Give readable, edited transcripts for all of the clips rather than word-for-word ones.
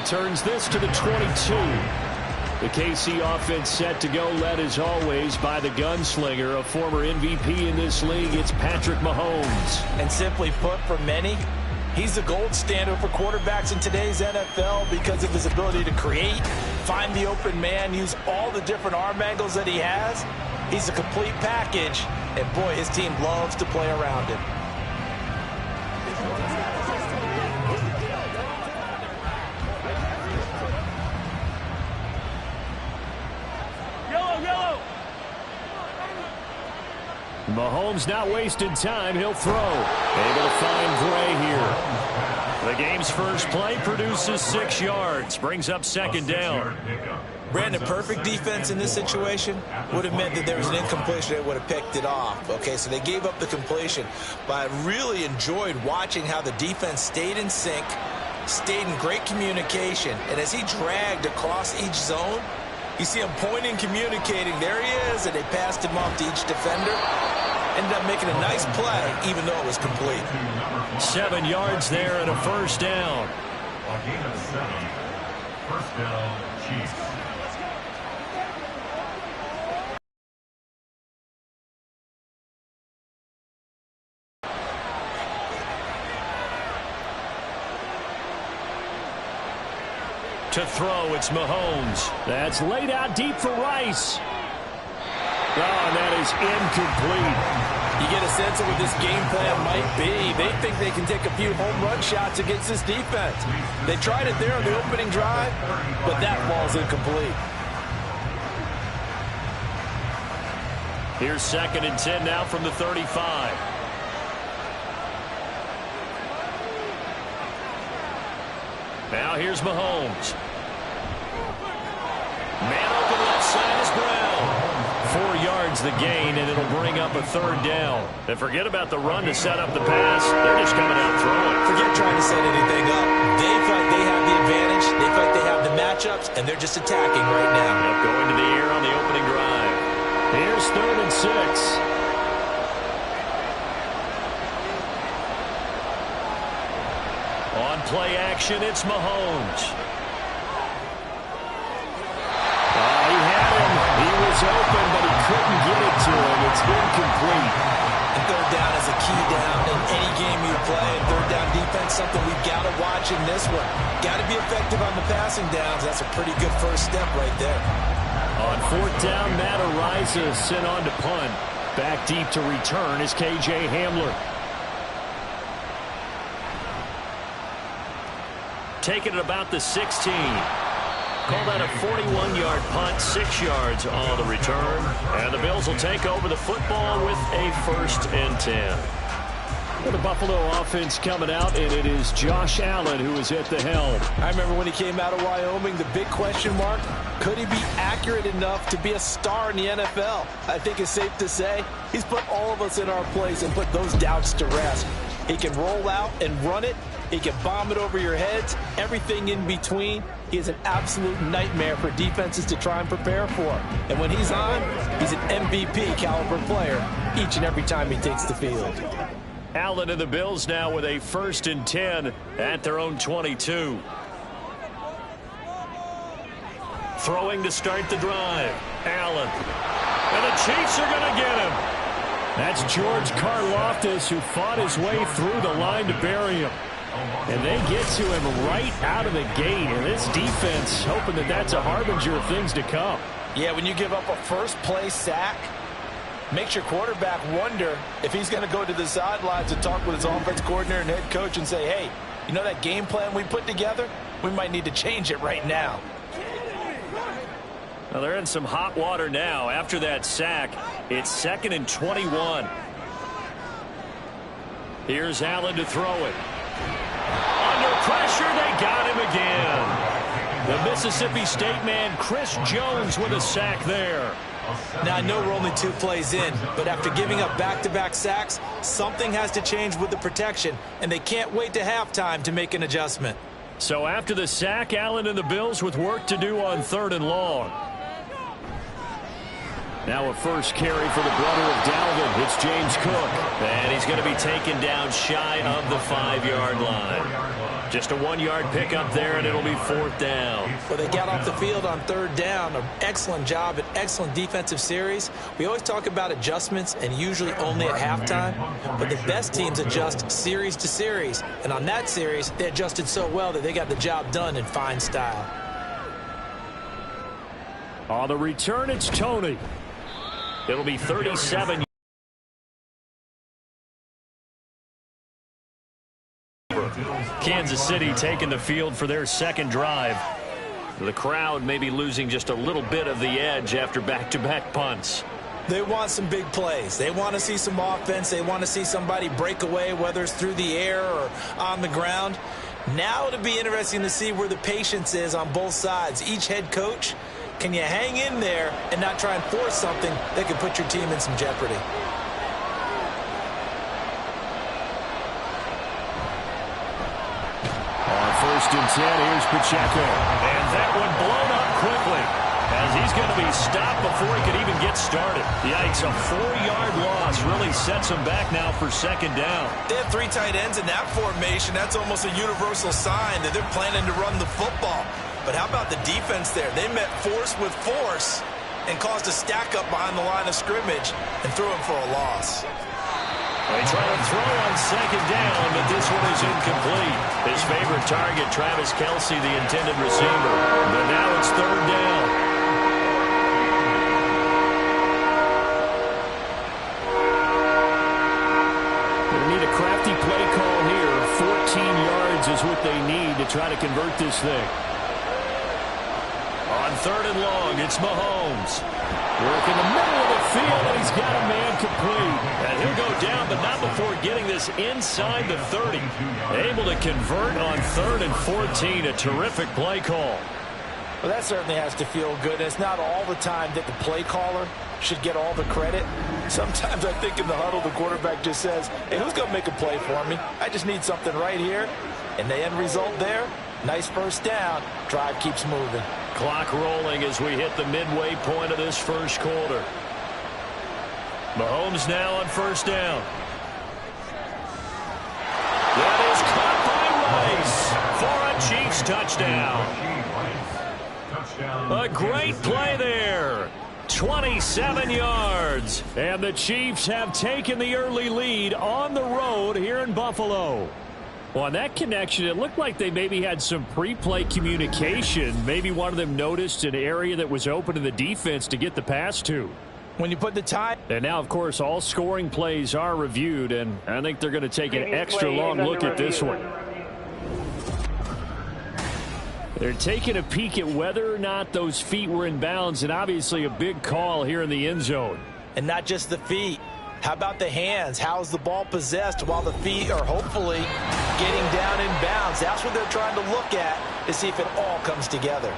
returns this to the 22. The KC offense set to go, led as always by the gunslinger, a former MVP in this league. It's Patrick Mahomes. And simply put, for many, he's the gold standard for quarterbacks in today's NFL because of his ability to create, find the open man, use all the different arm angles that he has. He's a complete package, and boy, his team loves to play around him. Mahomes not wasting time. He'll throw. Able to find Gray here. The game's first play produces 6 yards. Brings up second down. Brandon, perfect defense in this situation would have meant that there was an incompletion that would have picked it off. Okay, so they gave up the completion. But I really enjoyed watching how the defense stayed in sync, stayed in great communication. And as he dragged across each zone, you see him pointing, communicating. There he is, and they passed him off to each defender. Ended up making a nice play, even though it was complete. 7 yards there and a first down. First down, Chiefs. To throw, it's Mahomes. That's laid out deep for Rice. Oh, and that is incomplete. You get a sense of what this game plan might be. They think they can take a few home run shots against this defense. They tried it there on the opening drive, but that ball's incomplete. Here's 2nd and 10 now from the 35. Now here's Mahomes. Man open left side is Brown. 4 yards the gain, and it'll bring up a third down. And forget about the run to set up the pass. They're just coming out throwing. Forget trying to set anything up. They feel like they have the advantage. They feel like they have the matchups, and they're just attacking right now. Yep, going to the air on the opening drive. Here's 3rd and 6. On play action, it's Mahomes. He had him. He was open, but he couldn't get it to him. It's incomplete. And third down is a key down in any game you play. And third down defense, something we've got to watch in this one. Got to be effective on the passing downs. That's a pretty good first step right there. On 4th down, Matt Ariza sent on to punt. Back deep to return is K.J. Hamler. Taking it about the 16. Called out a 41-yard punt, 6 yards on the return. And the Bills will take over the football with a 1st and 10. Well, the Buffalo offense coming out, and it is Josh Allen who is at the helm. I remember when he came out of Wyoming, the big question mark, could he be accurate enough to be a star in the NFL? I think it's safe to say he's put all of us in our place and put those doubts to rest. He can roll out and run it. He can bomb it over your heads, everything in between. He is an absolute nightmare for defenses to try and prepare for. And when he's on, he's an MVP caliber player each and every time he takes the field. Allen and the Bills now with a 1st and 10 at their own 22. Throwing to start the drive. Allen. And the Chiefs are going to get him. That's George Karlaftis, who fought his way through the line to bury him. And they get to him right out of the gate. And this defense hoping that that's a harbinger of things to come. Yeah, when you give up a first-play sack, makes your quarterback wonder if he's going to go to the sidelines and talk with his offense coordinator and head coach and say, hey, you know that game plan we put together? We might need to change it right now. Well, they're in some hot water now. After that sack, it's 2nd and 21. Here's Allen to throw it. Under pressure, they got him again. The Mississippi State man, Chris Jones, with a sack there. Now, I know we're only 2 plays in, but after giving up back-to-back sacks, something has to change with the protection, and they can't wait to halftime to make an adjustment. So after the sack, Allen and the Bills with work to do on 3rd and long. Now a first carry for the brother of Dalvin. It's James Cook. And he's going to be taken down shy of the 5-yard line. Just a 1-yard pickup there, and it'll be 4th down. Well, they got off the field on 3rd down. An excellent job, an excellent defensive series. We always talk about adjustments, and usually only at halftime. But the best teams adjust series to series. And on that series, they adjusted so well that they got the job done in fine style. On the return, it's Tony. It'll be 37. Kansas City taking the field for their second drive. The crowd may be losing just a little bit of the edge after back-to-back punts. They want some big plays. They want to see some offense. They want to see somebody break away, whether it's through the air or on the ground. Now it'll be interesting to see where the patience is on both sides. Each head coach, can you hang in there and not try and force something that could put your team in some jeopardy? On 1st and 10, here's Pacheco. And that one blown up quickly as he's going to be stopped before he could even get started. Yikes, a 4-yard loss really sets him back now for 2nd down. They have 3 tight ends in that formation. That's almost a universal sign that they're planning to run the football. But how about the defense there? They met force with force and caused a stack up behind the line of scrimmage and threw him for a loss. They try to throw on 2nd down, but this one is incomplete. His favorite target, Travis Kelce, the intended receiver. But now it's 3rd down. They need a crafty play call here. 14 yards is what they need to try to convert this thing. On 3rd and long, it's Mahomes. Work in the middle of the field, and he's got a man complete. And he'll go down, but not before getting this inside the 30. Able to convert on 3rd and 14. A terrific play call. Well, that certainly has to feel good. It's not all the time that the play caller should get all the credit. Sometimes I think in the huddle, the quarterback just says, hey, who's going to make a play for me? I just need something right here. And the end result there, nice 1st down. Drive keeps moving. Clock rolling as we hit the midway point of this 1st quarter. Mahomes now on 1st down. That is caught by Rice for a Chiefs touchdown. A great play there. 27 yards. And the Chiefs have taken the early lead on the road here in Buffalo. Well, on that connection, it looked like they maybe had some pre-play communication. Maybe one of them noticed an area that was open to the defense to get the pass to. When you put the time. And now, of course, all scoring plays are reviewed, and I think they're going to take an extra long look at this one. They're taking a peek at whether or not those feet were in bounds, and obviously a big call here in the end zone. And not just the feet. How about the hands? How is the ball possessed while the feet are hopefully getting down in bounds? That's what they're trying to look at to see if it all comes together.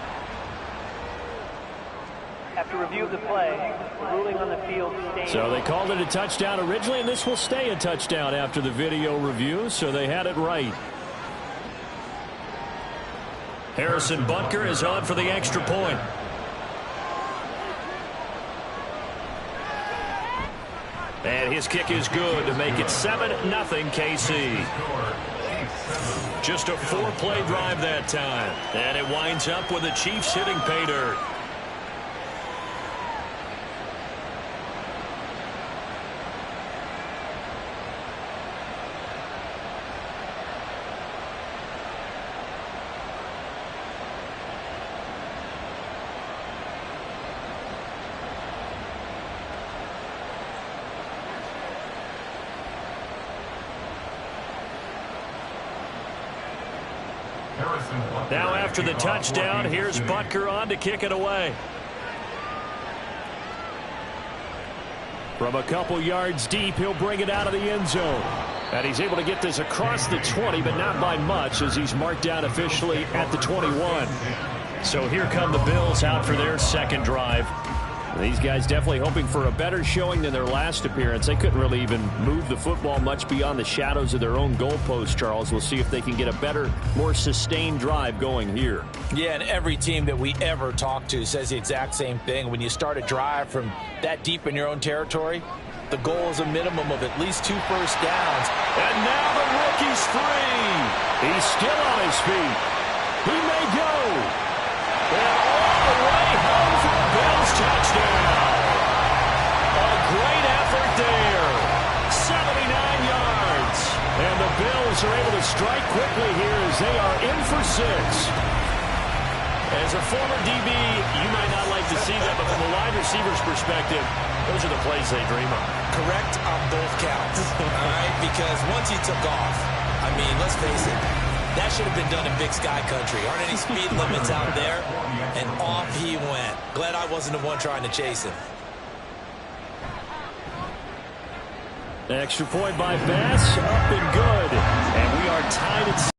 After review of the play, ruling on the field stands. So they called it a touchdown originally, and this will stay a touchdown after the video review, so they had it right. Harrison Butker is on for the extra point. And his kick is good to make it 7-0 KC. Just a 4-play drive that time. And it winds up with the Chiefs hitting pay dirt. Now after the touchdown, here's Butker on to kick it away. From a couple yards deep, he'll bring it out of the end zone. And he's able to get this across the 20, but not by much, as he's marked down officially at the 21. So here come the Bills out for their second drive. These guys definitely hoping for a better showing than their last appearance. They couldn't really even move the football much beyond the shadows of their own goalpost, Charles. We'll see if they can get a better, more sustained drive going here. Yeah, and every team that we ever talk to says the exact same thing. When you start a drive from that deep in your own territory, the goal is a minimum of at least 2 first downs. And now the rookie's free. He's still on his feet. He may go. And all the way home for a Bills touchdown. A great effort there. 79 yards. And the Bills are able to strike quickly here as they are in for 6. As a former DB, you might not like to see that, but from a wide receiver's perspective, those are the plays they dream of. Correct on both counts, all right? Because once he took off, I mean, let's face it, that should have been done in Big Sky Country. Aren't any speed limits out there? And off he went. Glad I wasn't the one trying to chase him. Extra point by Bass, up and good. And we are tied at 6.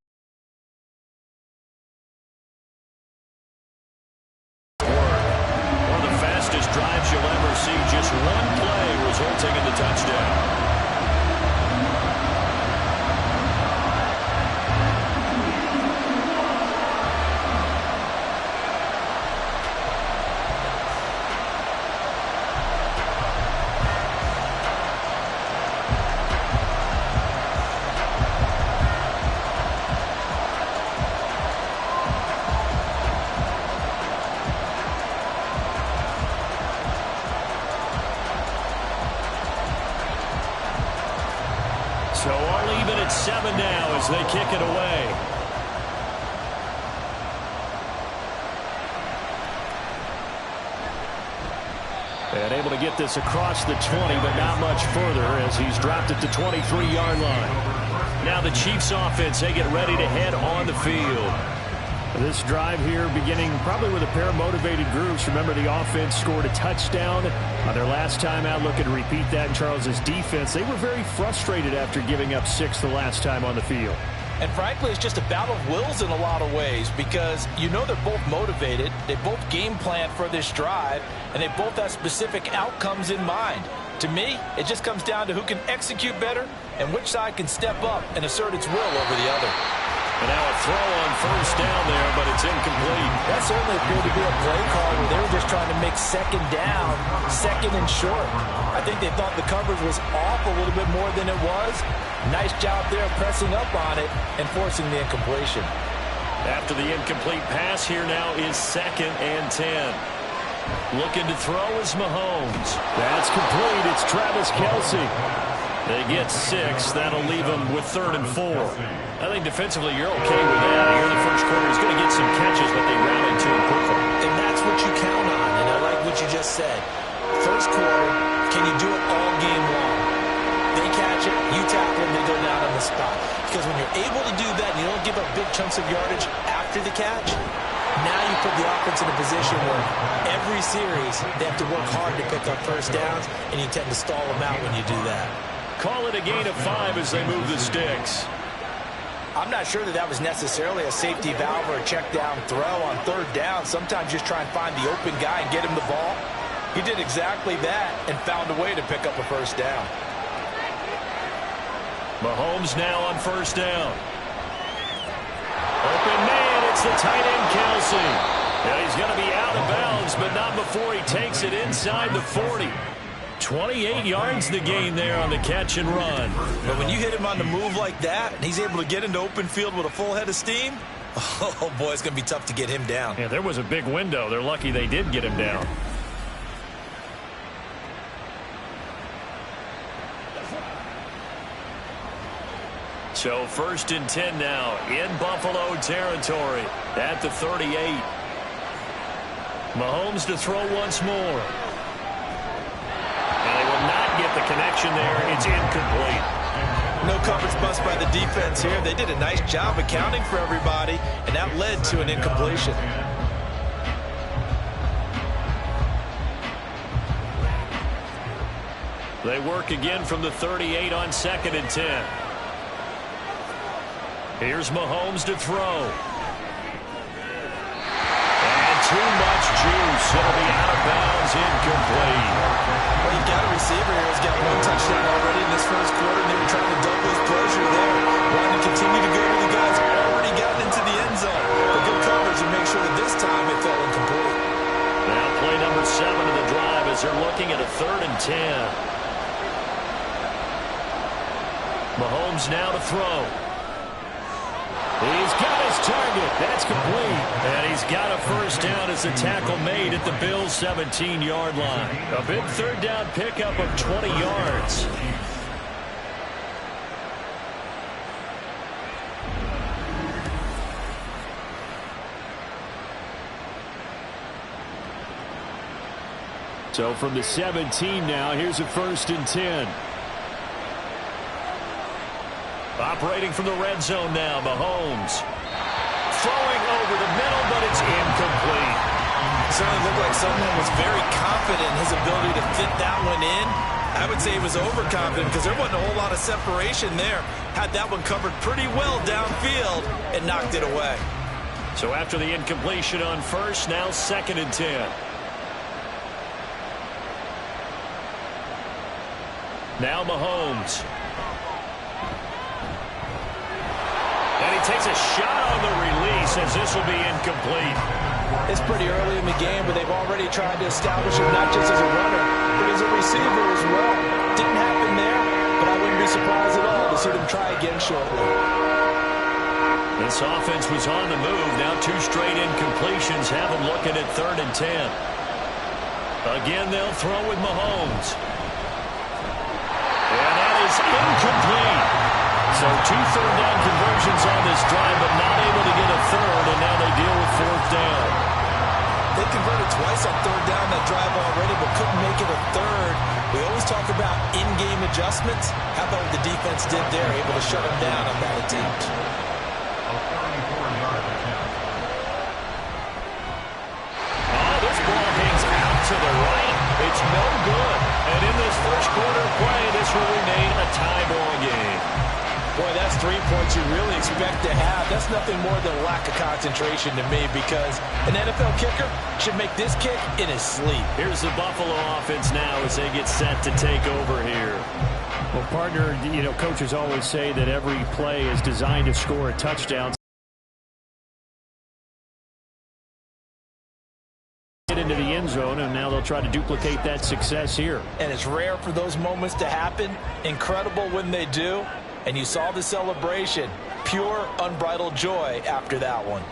One of the fastest drives you'll ever see. Just one play resulting in the touchdown. So all even at 7 now as they kick it away. And able to get this across the 20, but not much further as he's dropped it to 23-yard line. Now the Chiefs offense, they get ready to head on the field. This drive here beginning probably with a pair of motivated groups. Remember, the offense scored a touchdown on their last time out. Looking to repeat that in Charles's defense. They were very frustrated after giving up 6 the last time on the field. And frankly, it's just a battle of wills in a lot of ways because you know they're both motivated. They both game plan for this drive, and they both have specific outcomes in mind. To me, it just comes down to who can execute better and which side can step up and assert its will over the other. And now a throw on first down there, but it's incomplete. That certainly appeared to be a play call where they were just trying to make second down, second and short. I think they thought the coverage was off a little bit more than it was. Nice job there pressing up on it and forcing the incompletion. After the incomplete pass, here now is 2nd and 10. Looking to throw is Mahomes. That's complete. It's Travis Kelce. They get 6. That'll leave them with 3rd and 4. I think defensively you're okay with that. Here in the first quarter, he's going to get some catches, but they rallied to him quickly. And that's what you count on, and I like what you just said. First quarter, can you do it all game long? They catch it, you tackle them, they go down on the spot. Because when you're able to do that and you don't give up big chunks of yardage after the catch, now you put the offense in a position where every series they have to work hard to pick up first downs, and you tend to stall them out when you do that. Call it a gain of 5 as they move the sticks. I'm not sure that was necessarily a safety valve or a check down throw on 3rd down. Sometimes just try and find the open guy and get him the ball. He did exactly that and found a way to pick up a first down. Mahomes now on first down. Open man, it's the tight end Kelce. And he's going to be out of bounds, but not before he takes it inside the 40. 28 yards the gain there on the catch and run. But when you hit him on the move like that, and he's able to get into open field with a full head of steam, oh boy, it's going to be tough to get him down. Yeah, there was a big window. They're lucky they did get him down. So 1st and 10 now in Buffalo territory at the 38. Mahomes to throw once more. And they will not get the connection there. It's incomplete. No coverage bust by the defense here. They did a nice job accounting for everybody, and that led to an incompletion. They work again from the 38 on 2nd and 10. Here's Mahomes to throw. And too much juice. It'll be out of bounds, incomplete. number 7 of the drive as they're looking at a 3rd and 10. Mahomes now to throw. He's got his target. That's complete. And he's got a first down as the tackle made at the Bills' 17-yard line. A big 3rd down pickup of 20 yards. So from the 17 now, here's a 1st and 10. Operating from the red zone now, Mahomes. Throwing over the middle, but it's incomplete. It certainly looked like someone was very confident in his ability to fit that one in. I would say he was overconfident because there wasn't a whole lot of separation there. Had that one covered pretty well downfield and knocked it away. So after the incompletion on 1st, now 2nd and 10. Now Mahomes. And he takes a shot on the release as this will be incomplete. It's pretty early in the game, but they've already tried to establish him not just as a runner, but as a receiver as well. Didn't happen there, but I wouldn't be surprised at all to see them try again shortly. This offense was on the move. Now 2 straight incompletions have them looking at 3rd and 10. Again, they'll throw with Mahomes. And that is incomplete. So 2 third down conversions on this drive, but not able to get a 3rd, and now they deal with 4th down. They converted twice on 3rd down that drive already, but couldn't make it a 3rd. We always talk about in-game adjustments. How about what the defense did there, able to shut them down on that attempt? Oh, this ball hangs out to the right. It's no good. And in this first quarter play, this will remain a tie ball game. Boy, that's 3 points you really expect to have. That's nothing more than a lack of concentration to me because an NFL kicker should make this kick in his sleep. Here's the Buffalo offense now as they get set to take over here. Well, partner, you know, coaches always say that every play is designed to score a touchdown. Get into the end zone, and now they'll try to duplicate that success here. And it's rare for those moments to happen. Incredible when they do. And you saw the celebration. Pure, unbridled joy after that one.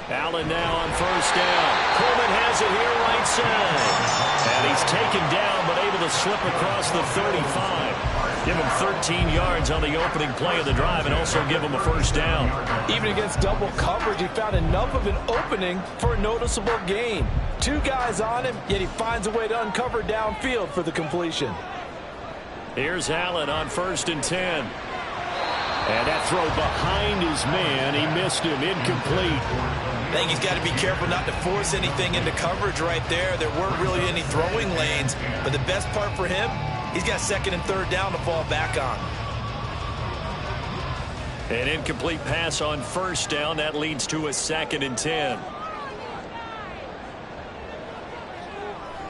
Allen now on 1st down. Coleman has it here right side. And he's taken down but able to slip across the 35. Give him 13 yards on the opening play of the drive and also give him a 1st down. Even against double coverage, he found enough of an opening for a noticeable gain. 2 guys on him, yet he finds a way to uncover downfield for the completion. Here's Allen on 1st and 10. And that throw behind his man. He missed him. Incomplete. I think he's got to be careful not to force anything into coverage right there. There weren't really any throwing lanes. But the best part for him, he's got 2nd and 3rd down to fall back on. An incomplete pass on 1st down. That leads to a 2nd and 10.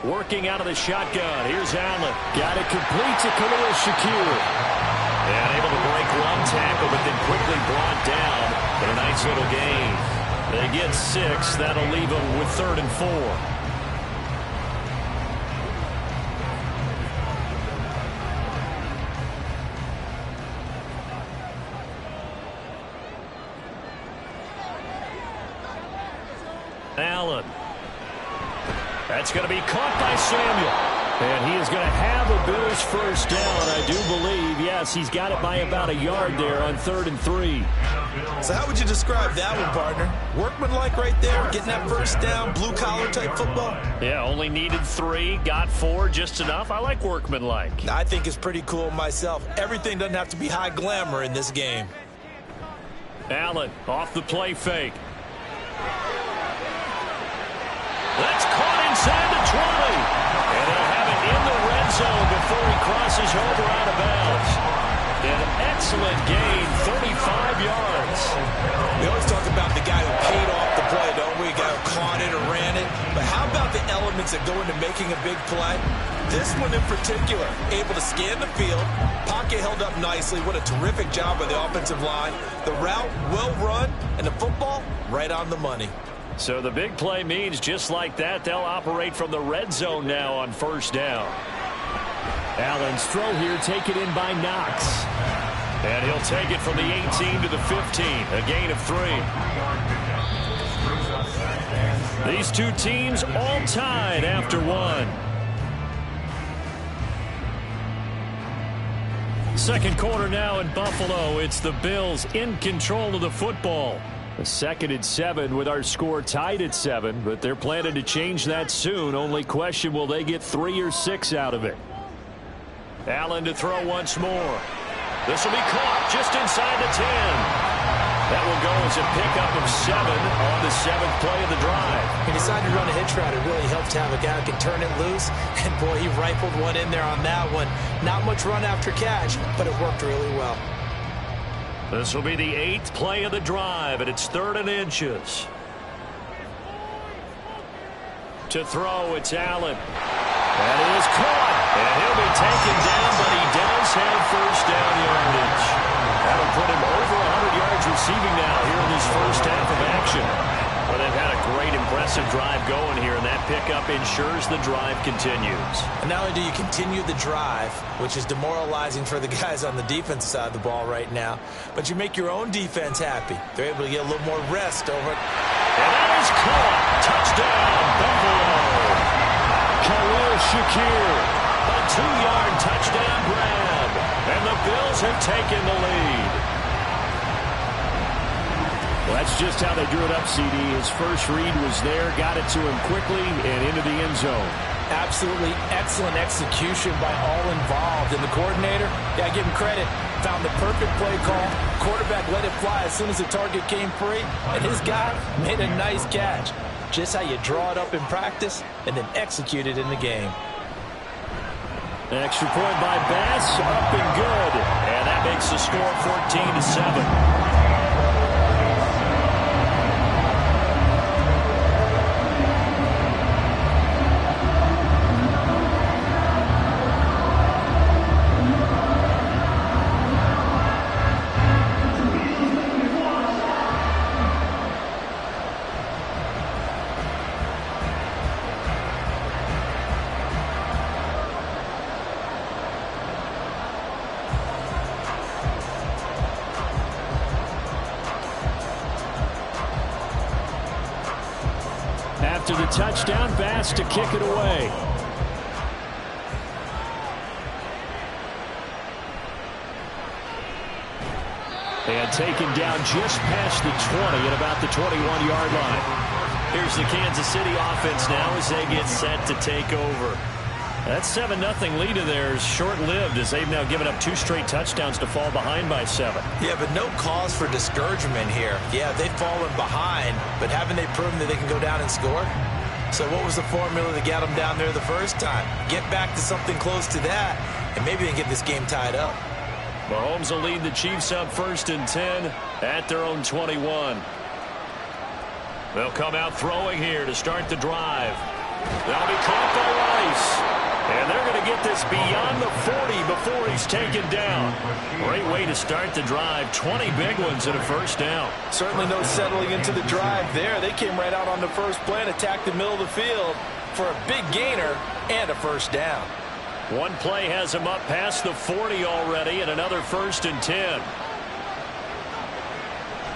Working out of the shotgun. Here's Allen. Got it complete to Khalil Shakir. And able to break one tackle, but then quickly brought down. But a nice little gain. They get 6. That'll leave them with 3rd and 4. Allen. That's going to be caught by Samuel. And he is going to have a Bills 1st down, I do believe. Yes, he's got it by about a yard there on 3rd and 3. So how would you describe that one, partner? Workmanlike right there, getting that 1st down, blue-collar type football? Yeah, only needed 3, got 4, just enough. I like workmanlike. I think it's pretty cool myself. Everything doesn't have to be high glamour in this game. Allen off the play fake. That's caught inside the 20. And they'll have it in the red zone before he crosses over out of bounds. An excellent gain, 35 yards. We always talk about the guy who paid off the play, don't we? A guy who caught it or ran it. But how about the elements that go into making a big play? This one in particular, able to scan the field. Pocket held up nicely. What a terrific job by the offensive line. The route well run, and the football right on the money. So the big play means just like that, they'll operate from the red zone now on first down. Allen's throw here taken in by Knox. And he'll take it from the 18 to the 15, a gain of 3. These two teams all tied after 1. Second quarter now in Buffalo. It's the Bills in control of the football. A 2nd and 7 with our score tied at 7, but they're planning to change that soon. Only question, will they get 3 or 6 out of it? Allen to throw once more. This will be caught just inside the 10. That will go as a pickup of 7 on the 7th play of the drive. He decided to run a hitch route. It really helps to have a guy who can turn it loose. And, boy, he rifled one in there on that one. Not much run after catch, but it worked really well. This will be the 8th play of the drive, and it's 3rd and inches. To throw, it's Allen. That is caught. And he'll be taken down, but he does have first down yardage. That'll put him over 100 yards receiving now here in this first half of action. Well, they've had a great, impressive drive going here, and that pickup ensures the drive continues. And not only do you continue the drive, which is demoralizing for the guys on the defensive side of the ball right now, but you make your own defense happy. They're able to get a little more rest over it. And that is caught. Touchdown, Buffalo. Khalil Shakir, a 2-yard touchdown grab. And the Bills have taken the lead. Well, that's just how they drew it up, CD. His first read was there, got it to him quickly, and into the end zone. Absolutely excellent execution by all involved. And the coordinator, yeah, I give him credit, found the perfect play call. Quarterback let it fly as soon as the target came free, and his guy made a nice catch. Just how you draw it up in practice and then execute it in the game. An extra point by Bass, up and good. And that makes the score 14-7. After the touchdown, Bass to kick it away. And taken down just past the 20 at about the 21-yard line. Here's the Kansas City offense now as they get set to take over. That 7-0 lead of theirs short-lived as they've now given up 2 straight touchdowns to fall behind by 7. Yeah, but no cause for discouragement here. Yeah, they've fallen behind, but haven't they proven that they can go down and score? So what was the formula that got them down there the first time? Get back to something close to that, and maybe they get this game tied up. Mahomes will lead the Chiefs up 1st and 10 at their own 21. They'll come out throwing here to start the drive. That'll be caught by Rice. And they're going to get this beyond the 40 before he's taken down. Great way to start the drive. 20 big ones and a first down. Certainly no settling into the drive there. They came right out on the first play and attacked the middle of the field for a big gainer and a first down. One play has him up past the 40 already, and another 1st and 10.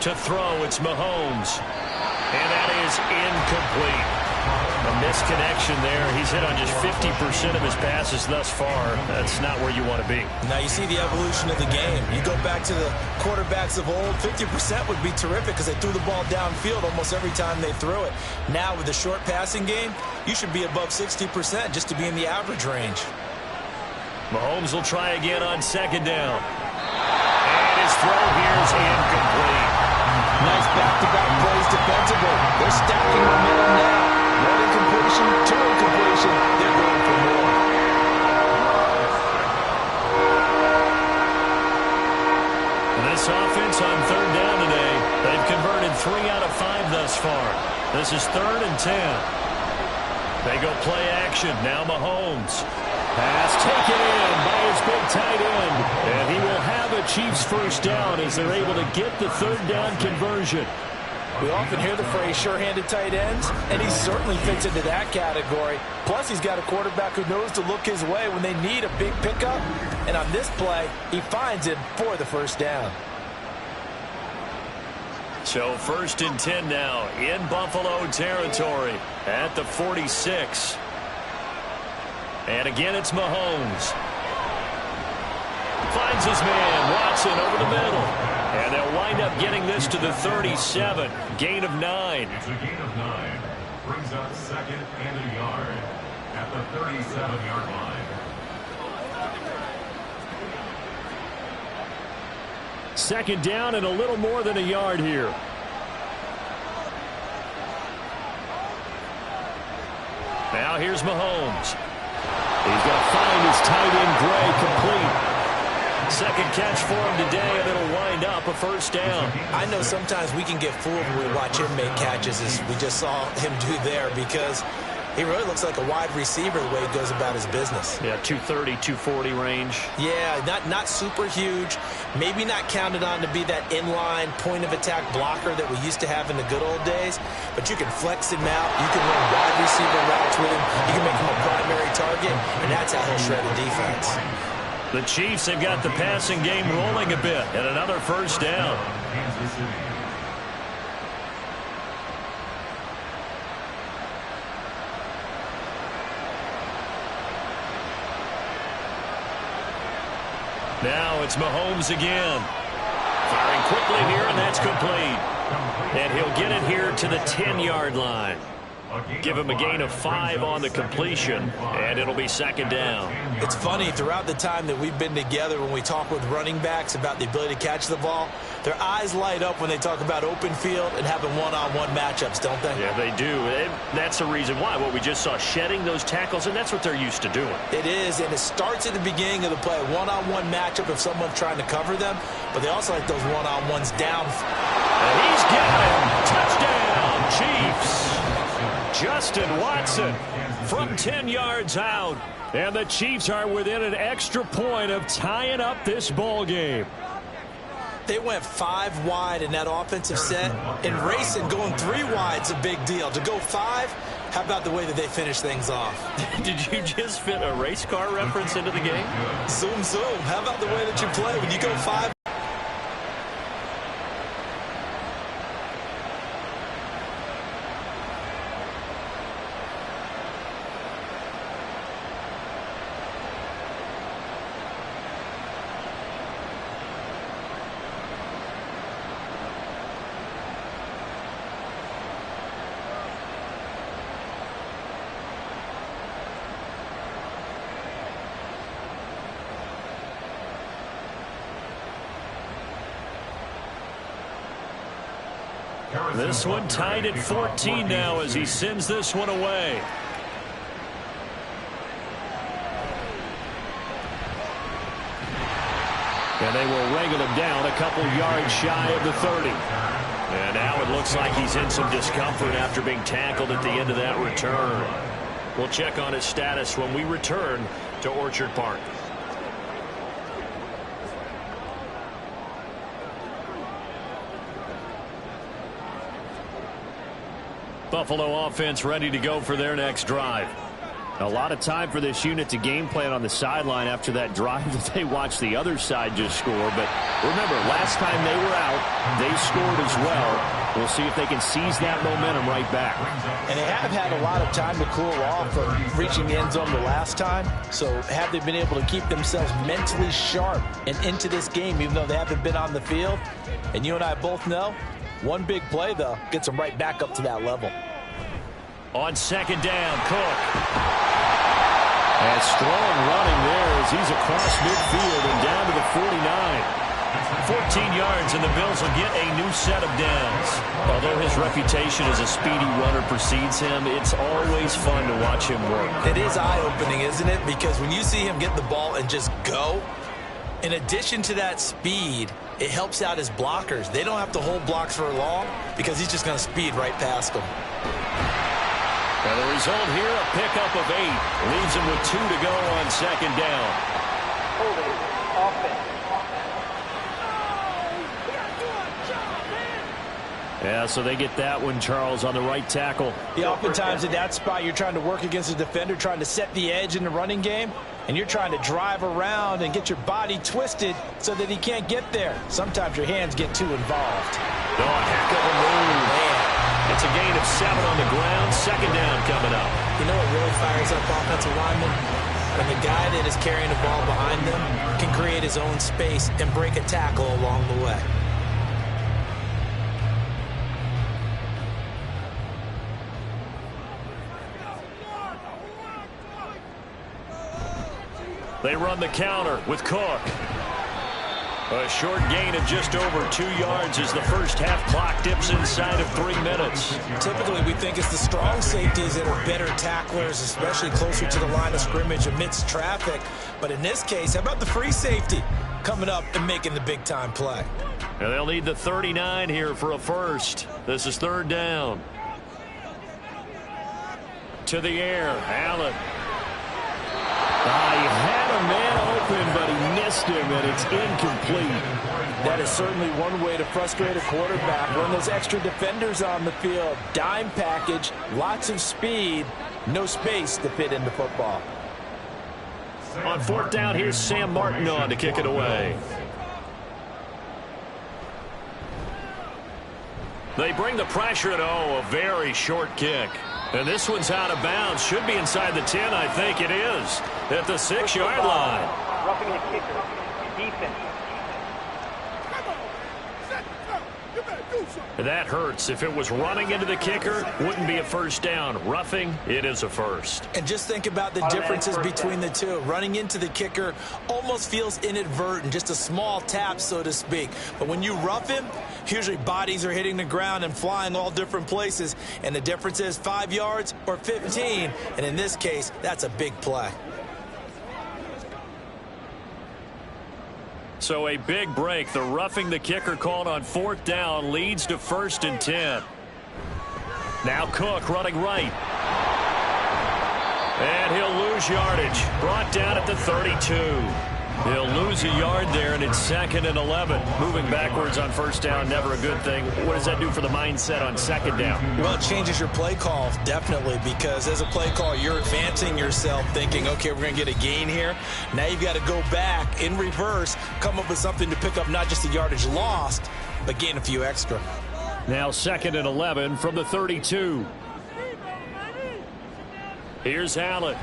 To throw, it's Mahomes. And that is incomplete. A misconnection there. He's hit on just 50% of his passes thus far. That's not where you want to be. Now you see the evolution of the game. You go back to the quarterbacks of old, 50% would be terrific because they threw the ball downfield almost every time they threw it. Now with the short passing game, you should be above 60% just to be in the average range. Mahomes will try again on 2nd down. And his throw here is incomplete. Nice back-to-back plays defensively. They're stacking momentum now. 1 incompletion, 2 incompletion. They're going for more. This offense on 3rd down today, they've converted 3 out of 5 thus far. This is 3rd and 10. They go play action. Now Mahomes. Pass taken in by his big tight end. And he will have a Chiefs first down as they're able to get the 3rd down conversion. We often hear the phrase sure-handed tight ends, and he certainly fits into that category. Plus, he's got a quarterback who knows to look his way when they need a big pickup. And on this play, he finds it for the first down. So 1st and 10 now in Buffalo territory at the 46. And again, it's Mahomes. Finds his man, Watson, over the middle. And they'll wind up getting this to the 37. Gain of 9. It's a gain of 9. Brings up 2nd and a yard at the 37-yard line. 2nd down and a little more than a yard here. Now here's Mahomes. He's going to find his tight end, Gray, complete. 2nd catch for him today, and it'll wind up a 1st down. I know sometimes we can get fooled when we watch him make catches, as we just saw him do there, because he really looks like a wide receiver the way he goes about his business. Yeah, 230, 240 range. Yeah, not super huge. Maybe not counted on to be that inline point-of-attack blocker that we used to have in the good old days, but you can flex him out. You can run wide receiver routes with him. You can make him a primary target, and that's how he'll shred a defense. The Chiefs have got the passing game rolling a bit, and another 1st down. Kansas City. Now it's Mahomes again. Firing quickly here, and that's complete. And he'll get it here to the 10-yard line. Give him a gain of 5 on the completion, and it'll be 2nd down. It's funny, throughout the time that we've been together, when we talk with running backs about the ability to catch the ball, their eyes light up when they talk about open field and having one-on-one matchups, don't they? Yeah, they do. And that's the reason why. What we just saw, shedding those tackles, and that's what they're used to doing. It is, and it starts at the beginning of the play, a one-on-one matchup if someone's trying to cover them, but they also like those one-on-ones down. And he's got him. Touchdown, Chiefs. Justin Watson from 10 yards out. And the Chiefs are within an extra point of tying up this ball game. They went 5 wide in that offensive set, and racing going 3 wide is a big deal. To go 5, how about the way that they finish things off? Did you just fit a race car reference into the game? Zoom, zoom. How about the way that you play when you go 5? This one tied at 14 now as he sends this one away. And they will wrangle him down a couple yards shy of the 30. And now it looks like he's in some discomfort after being tackled at the end of that return. We'll check on his status when we return to Orchard Park. Buffalo offense ready to go for their next drive. A lot of time for this unit to game plan on the sideline after that drive that they watched the other side just score. But remember, last time they were out, they scored as well. We'll see if they can seize that momentum right back. And they have had a lot of time to cool off from reaching the end zone the last time. So have they been able to keep themselves mentally sharp and into this game, even though they haven't been on the field? And you and I both know, one big play, though, gets them right back up to that level. On 2nd down, Cook. And strong running there as he's across midfield and down to the 49. 14 yards, and the Bills will get a new set of downs. Although his reputation as a speedy runner precedes him, it's always fun to watch him work. It is eye-opening, isn't it? Because when you see him get the ball and just go, in addition to that speed, it helps out his blockers. They don't have to hold blocks for long because he's just going to speed right past them. And the result here, a pickup of 8. Leaves him with 2 to go on 2nd down. Holding offense. Yeah, so they get that one, Charles, on the right tackle. Yeah, oftentimes in that spot, you're trying to work against a defender, trying to set the edge in the running game, and you're trying to drive around and get your body twisted so that he can't get there. Sometimes your hands get too involved. Oh, heck of a move. Man. It's a gain of 7 on the ground. Second down coming up. You know what really fires up offensive linemen? When the guy that is carrying the ball behind them can create his own space and break a tackle along the way. They run the counter with Cook. A short gain of just over 2 yards as the first half clock dips inside of 3 minutes. Typically, we think it's the strong safeties that are better tacklers, especially closer to the line of scrimmage amidst traffic. But in this case, how about the free safety coming up and making the big-time play? And they'll need the 39 here for a first. This is third down. To the air, Allen. He had a man open, but he missed him, and it's incomplete. That is certainly one way to frustrate a quarterback. Run those extra defenders on the field. Dime package, lots of speed, no space to fit in the football. On fourth down, here's Sam Martin on to kick it away. They bring the pressure at a very short kick. And this one's out of bounds. Should be inside the 10, I think it is. At the 6-yard line. Roughing the kicker. Defense. That hurts. If it was running into the kicker, wouldn't be a first down. Roughing, it is a first. And just think about the differences between the two. Running into the kicker almost feels inadvertent, just a small tap, so to speak. But when you rough him, usually bodies are hitting the ground and flying all different places. And the difference is 5 yards or 15. And in this case, that's a big play. So a big break. The roughing the kicker called on fourth down leads to 1st and 10. Now Cook running right. And he'll lose yardage. Brought down at the 32. He'll lose a yard there, and it's 2nd and 11. Moving backwards on first down, never a good thing. What does that do for the mindset on second down? Well, it changes your play call, definitely, because as a play call, you're advancing yourself thinking, okay, we're going to get a gain here. Now you've got to go back in reverse, come up with something to pick up not just the yardage lost, but gain a few extra. Now 2nd and 11 from the 32. Here's Allen.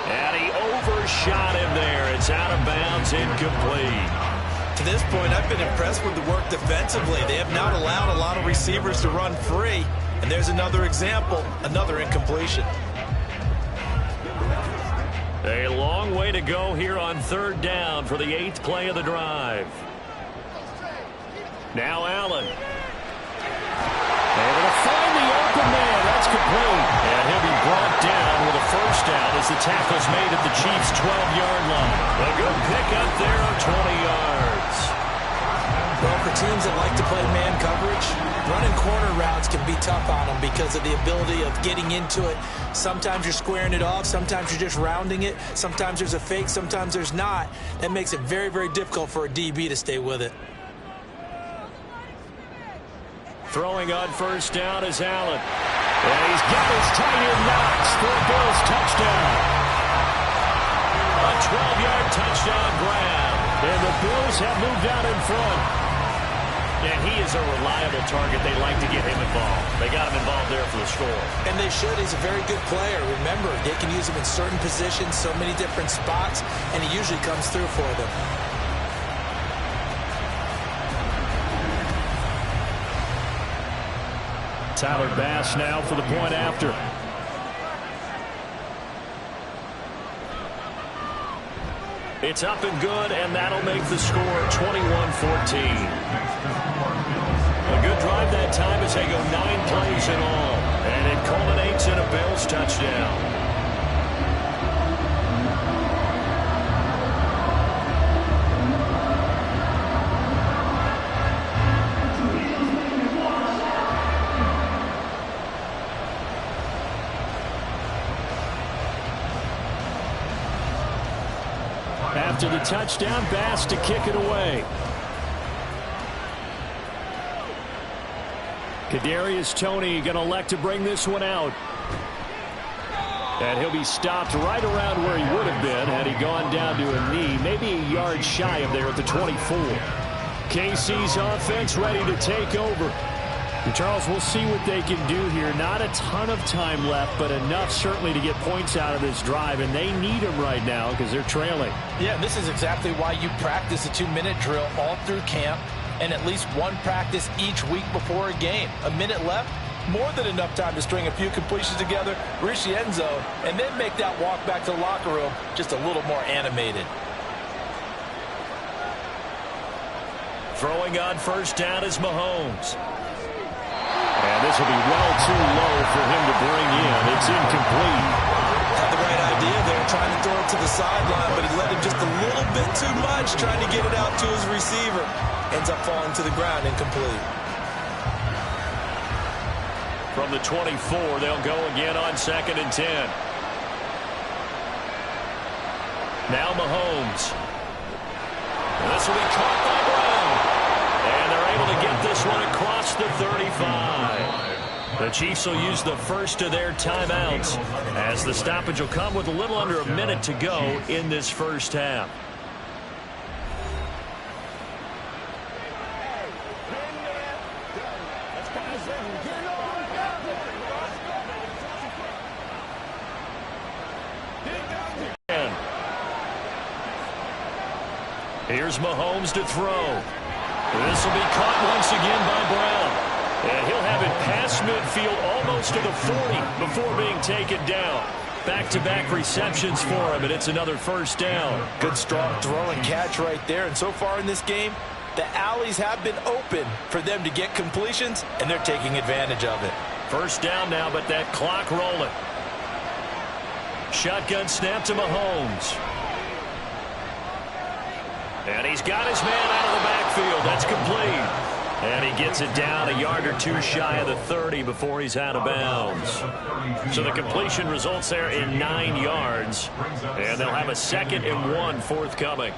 And he overshot him there. It's out of bounds, incomplete. To this point, I've been impressed with the work defensively. They have not allowed a lot of receivers to run free. And there's another example, another incompletion. A long way to go here on third down for the 8th play of the drive. Now Allen. Able to find the open man. That's complete. And he'll be brought down with a first down as the tackle's made at the Chiefs' 12-yard line. A good pickup there of 20 yards. Well, for teams that like to play man coverage, running corner routes can be tough on them because of the ability of getting into it. Sometimes you're squaring it off. Sometimes you're just rounding it. Sometimes there's a fake. Sometimes there's not. That makes it very, very difficult for a DB to stay with it. Throwing on first down is Allen. And he's got his tight end Knox for a Bills touchdown. A 12-yard touchdown grab. And the Bills have moved out in front. And he is a reliable target. They like to get him involved. They got him involved there for the score. And they should. He's a very good player. Remember, they can use him in certain positions, so many different spots, and he usually comes through for them. Tyler Bass now for the point after. It's up and good, and that'll make the score 21-14. A good drive that time as they go 9 plays in all. And it culminates in a Bills touchdown. After the touchdown, Bass to kick it away. Kadarius Toney going to elect to bring this one out. And he'll be stopped right around where he would have been had he gone down to a knee, maybe a yard shy of there at the 24. KC's offense ready to take over. And Charles, we'll see what they can do here. Not a ton of time left, but enough certainly to get points out of this drive, and they need them right now because they're trailing. Yeah, this is exactly why you practice a 2-minute drill all through camp and at least one practice each week before a game. A minute left, more than enough time to string a few completions together, reach the end zone, and then make that walk back to the locker room just a little more animated. Throwing on first down is Mahomes. And this will be well too low for him to bring in. It's incomplete. Had the right idea there, trying to throw it to the sideline, but he let him just a little bit too much, trying to get it out to his receiver. Ends up falling to the ground, incomplete. From the 24, they'll go again on 2nd and 10. Now Mahomes. And this will be caught by Brown. And they're able to get this one across the 35. The Chiefs will use the first of their timeouts as the stoppage will come with a little under a minute to go in this first half. Here's Mahomes to throw. This will be caught once again by Brown. And he'll have it past midfield almost to the 40 before being taken down. Back-to-back receptions for him, and it's another first down. Good strong throw and catch right there. And so far in this game, the alleys have been open for them to get completions, and they're taking advantage of it. First down now, but that clock rolling. Shotgun snap to Mahomes. And he's got his man out of the backfield. That's complete. And he gets it down a yard or two shy of the 30 before he's out of bounds. So the completion results there in 9 yards. And they'll have a 2nd and 1 forthcoming.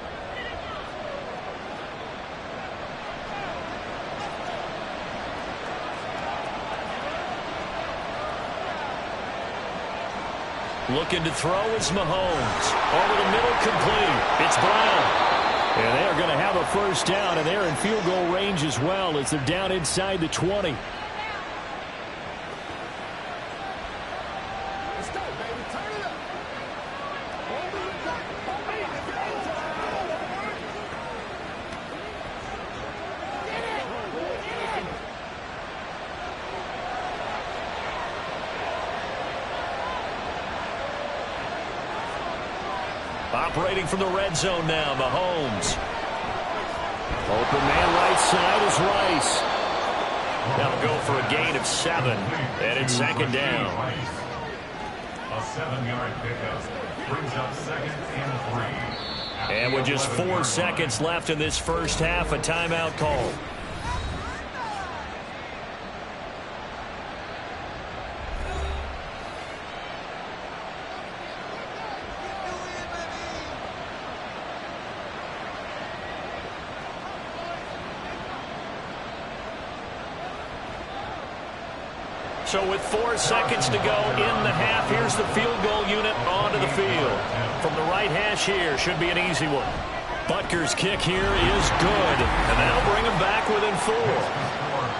Looking to throw is Mahomes. Over the middle, complete. It's Brown. And they are going to have a first down, and they're in field goal range as well as they're down inside the 20. Let's go, baby. Turn it up. Operating from the red zone now, Mahomes. Open man right side is Rice. That'll go for a gain of 7, and it's 2nd down. A 7-yard pickup brings up 2nd and 3. And with just 4 seconds left in this first half, a timeout call. So with 4 seconds to go in the half, here's the field goal unit onto the field. From the right hash here, should be an easy one. Butker's kick here is good, and that'll bring them back within 4.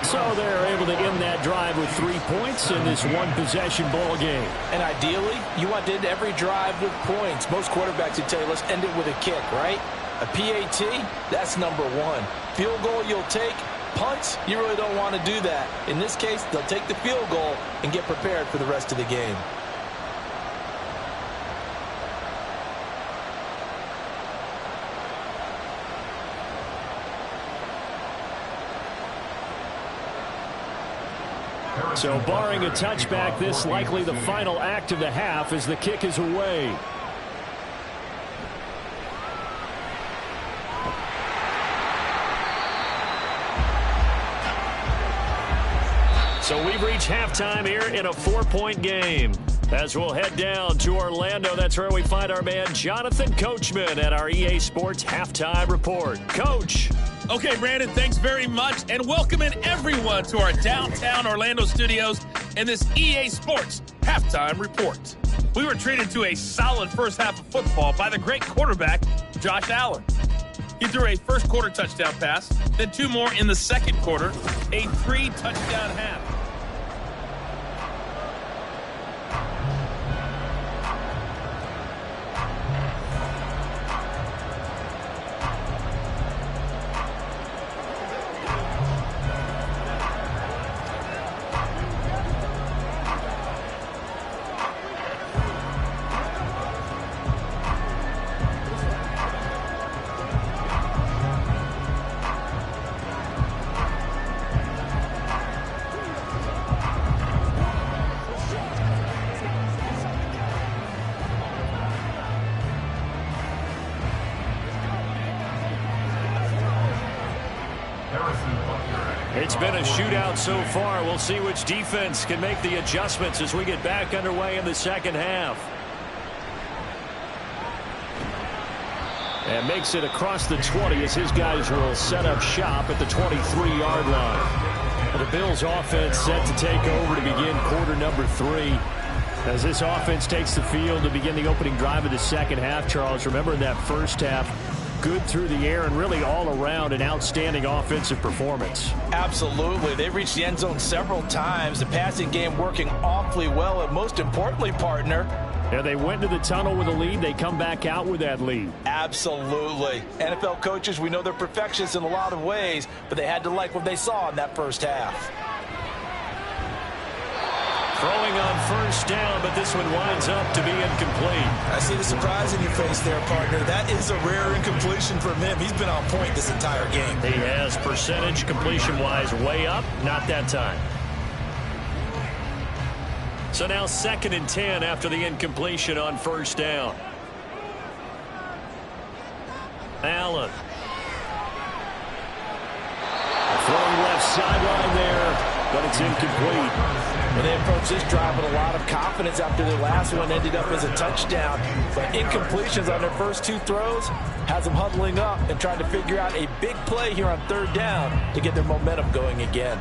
So they're able to end that drive with 3 points in this one-possession ball game. And ideally, you want to end every drive with points. Most quarterbacks would tell you, let's end it with a kick, right? A PAT, that's number 1. Field goal you'll take. Punts, you really don't want to do that. In this case, they'll take the field goal and get prepared for the rest of the game. So barring a touchback, this likely the final act of the half as the kick is away. So we've reached halftime here in a 4-point game. As we'll head down to Orlando, that's where we find our man Jonathan Coachman at our EA Sports Halftime Report. Coach. Okay, Brandon, thanks very much, and welcome in everyone to our downtown Orlando studios in this EA Sports Halftime Report. We were treated to a solid first half of football by the great quarterback, Josh Allen. He threw a first quarter touchdown pass, then 2 more in the second quarter, a 3-touchdown half. It's been a shootout so far. We'll see which defense can make the adjustments as we get back underway in the second half. And makes it across the 20 as his guys will set up shop at the 23-yard line. The Bills offense set to take over to begin quarter number 3. As this offense takes the field to begin the opening drive of the second half, Charles, remember in that first half, good through the air and really all around an outstanding offensive performance. Absolutely. They reached the end zone several times. The passing game working awfully well, and most importantly, partner, yeah, they went to the tunnel with a lead. They come back out with that lead. Absolutely. NFL coaches, we know they're perfectionists in a lot of ways, but they had to like what they saw in that first half. Throwing on first down, but this one winds up to be incomplete. I see the surprise in your face there, partner. That is a rare incompletion from him. He's been on point this entire game. He has percentage completion-wise way up, not that time. So now 2nd and 10 after the incompletion on first down. Allen. Throwing left sideline there, but it's incomplete. When they approach this drive with a lot of confidence after their last one ended up as a touchdown. But incompletions on their first 2 throws has them huddling up and trying to figure out a big play here on 3rd down to get their momentum going again.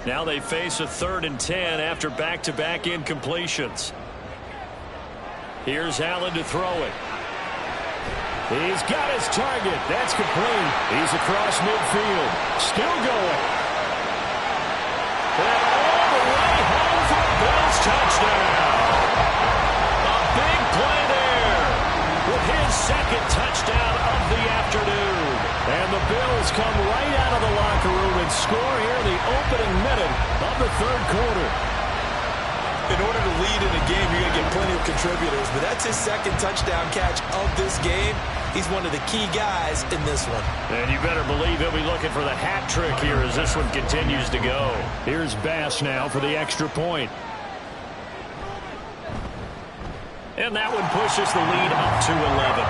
Now they face a 3rd and 10 after back-to-back incompletions. Here's Allen to throw it. He's got his target. That's complete. He's across midfield. Still going. And all the way home for a Bills touchdown. A big play there with his 2nd touchdown of the afternoon. And the Bills come right out of the locker room and score here in the opening minute of the 3rd quarter. In order to lead in a game, you're going to get plenty of contributors, but that's his 2nd touchdown catch of this game. He's one of the key guys in this one. And you better believe he'll be looking for the hat trick here as this one continues to go. Here's Bass now for the extra point. And that one pushes the lead up to 11.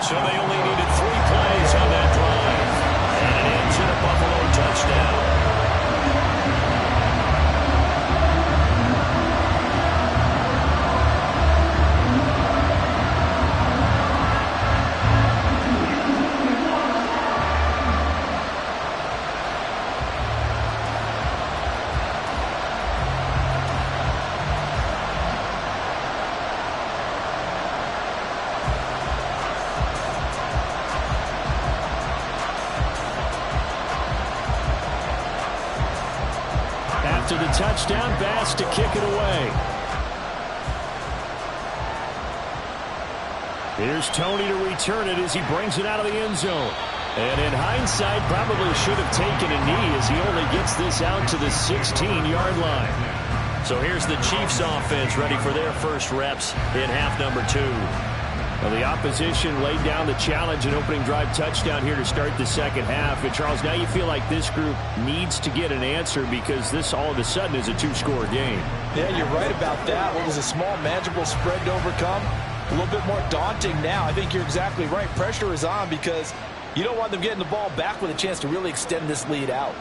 So they only needed 3 plays on that drive. And it ends in a Buffalo touchdown. After the touchdown, Bass to kick it away. Here's Tony to return it as he brings it out of the end zone. And in hindsight, probably should have taken a knee as he only gets this out to the 16-yard line. So here's the Chiefs offense ready for their first reps in half number 2. Well, the opposition laid down the challenge and opening drive touchdown here to start the second half. And, Charles, now you feel like this group needs to get an answer because this all of a sudden is a 2-score game. Yeah, you're right about that. What was a small, manageable spread to overcome? A little bit more daunting now. I think you're exactly right. Pressure is on because you don't want them getting the ball back with a chance to really extend this lead out.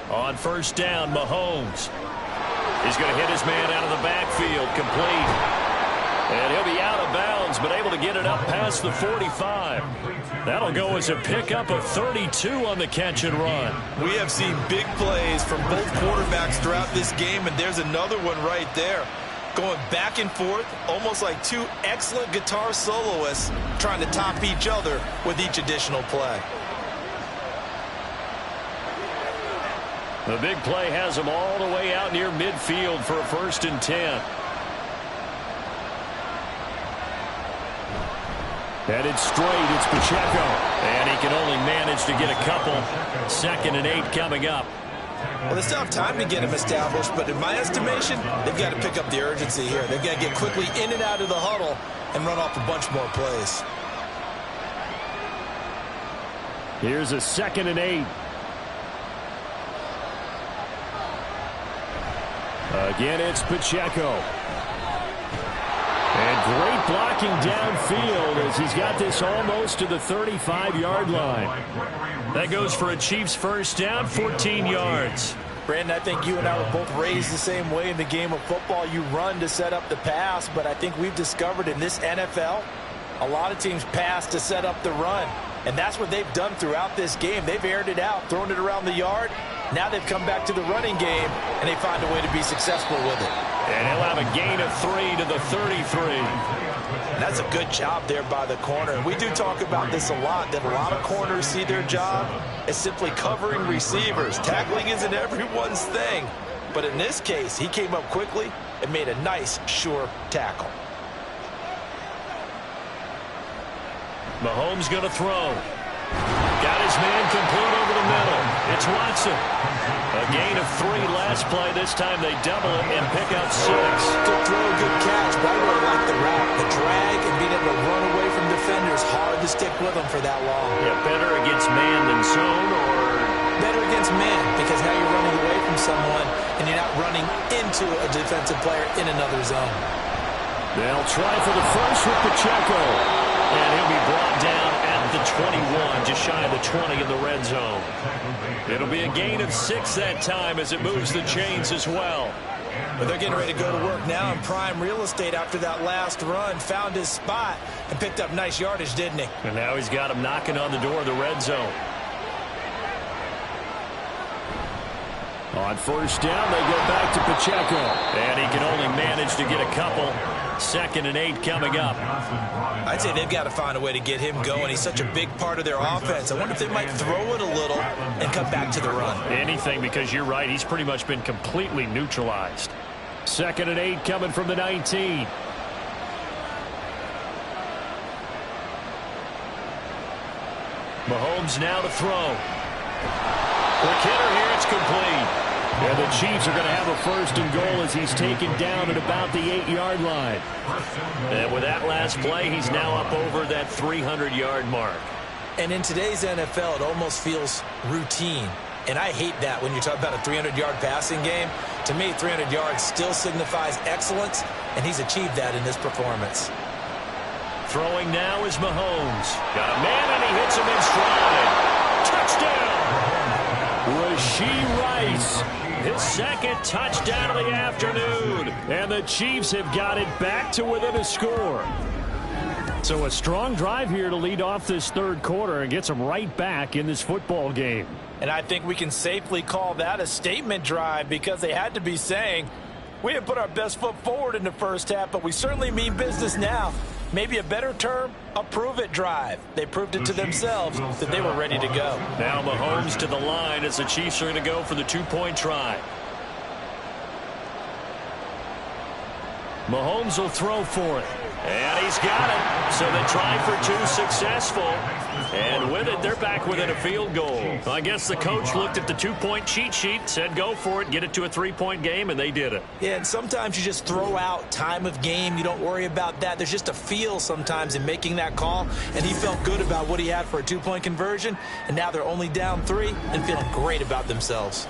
On first down, Mahomes. He's going to hit his man out of the backfield, complete. And he'll be out of bounds, but able to get it up past the 45. That'll go as a pickup of 32 on the catch and run. We have seen big plays from both quarterbacks throughout this game, and there's another one right there. Going back and forth, almost like two excellent guitar soloists trying to top each other with each additional play. The big play has them all the way out near midfield for a 1st and 10. Headed straight, it's Pacheco. And he can only manage to get a couple. 2nd and 8 coming up. Well, they still have time to get him established, but in my estimation, they've got to pick up the urgency here. They've got to get quickly in and out of the huddle and run off a bunch more plays. Here's a 2nd and 8. Again, it's Pacheco. And great blocking downfield as he's got this almost to the 35-yard line. That goes for a Chiefs 1st down, 14 yards. Brandon, I think you and I were both raised the same way in the game of football. You run to set up the pass, but I think we've discovered in this NFL, a lot of teams pass to set up the run. And that's what they've done throughout this game. They've aired it out, thrown it around the yard. Now they've come back to the running game, and they find a way to be successful with it. And he'll have a gain of 3 to the 33. That's a good job there by the corner. We do talk about this a lot, that a lot of corners see their job as simply covering receivers. Tackling isn't everyone's thing. But in this case, he came up quickly and made a nice, sure tackle. Mahomes going to throw. Got his man complete over the middle. It's Watson. A gain of 3 last play. This time they double it and pick up 6. Good throw, good catch, but I really like the route. The drag and being able to run away from defenders, hard to stick with them for that long. Yeah, better against man than zone, or? Better against man, because now you're running away from someone and you're not running into a defensive player in another zone. They'll try for the first with Pacheco. And he'll be brought down at the 21, just shy of the 20 in the red zone. It'll be a gain of 6 that time as it moves the chains as well. But they're getting ready to go to work now in prime real estate after that last run. Found his spot and picked up nice yardage, didn't he? And now he's got him knocking on the door of the red zone. On 1st down, they go back to Pacheco. And he can only manage to get a couple. 2nd and 8 coming up. I'd say they've got to find a way to get him going. He's such a big part of their offense. I wonder if they might throw it a little and come back to the run. Anything, because you're right. He's pretty much been completely neutralized. 2nd and 8 coming from the 19. Mahomes now to throw. Quick hitter here, it's complete. And the Chiefs are going to have a 1st and goal as he's taken down at about the 8-yard line. And with that last play, he's now up over that 300-yard mark. And in today's NFL, it almost feels routine. And I hate that when you talk about a 300-yard passing game. To me, 300 yards still signifies excellence, and he's achieved that in this performance. Throwing now is Mahomes. Got a man, and he hits him in stride. Touchdown! Rashee Rice, his 2nd touchdown of the afternoon. And the Chiefs have got it back to within a score. So a strong drive here to lead off this 3rd quarter and gets them right back in this football game. And I think we can safely call that a statement drive, because they had to be saying, we didn't put our best foot forward in the 1st half, but we certainly mean business now. Maybe a better term, a prove-it drive. They proved it to themselves that they were ready to go. Now Mahomes to the line as the Chiefs are going to go for the 2-point try. Mahomes will throw for it. And he's got it. So they try for 2, successful. And with it, they're back within a field goal. I guess the coach looked at the 2-point cheat sheet, said go for it, get it to a 3-point game, and they did it. Yeah, and sometimes you just throw out time of game. You don't worry about that. There's just a feel sometimes in making that call, and he felt good about what he had for a 2-point conversion, and now they're only down 3 and feeling great about themselves.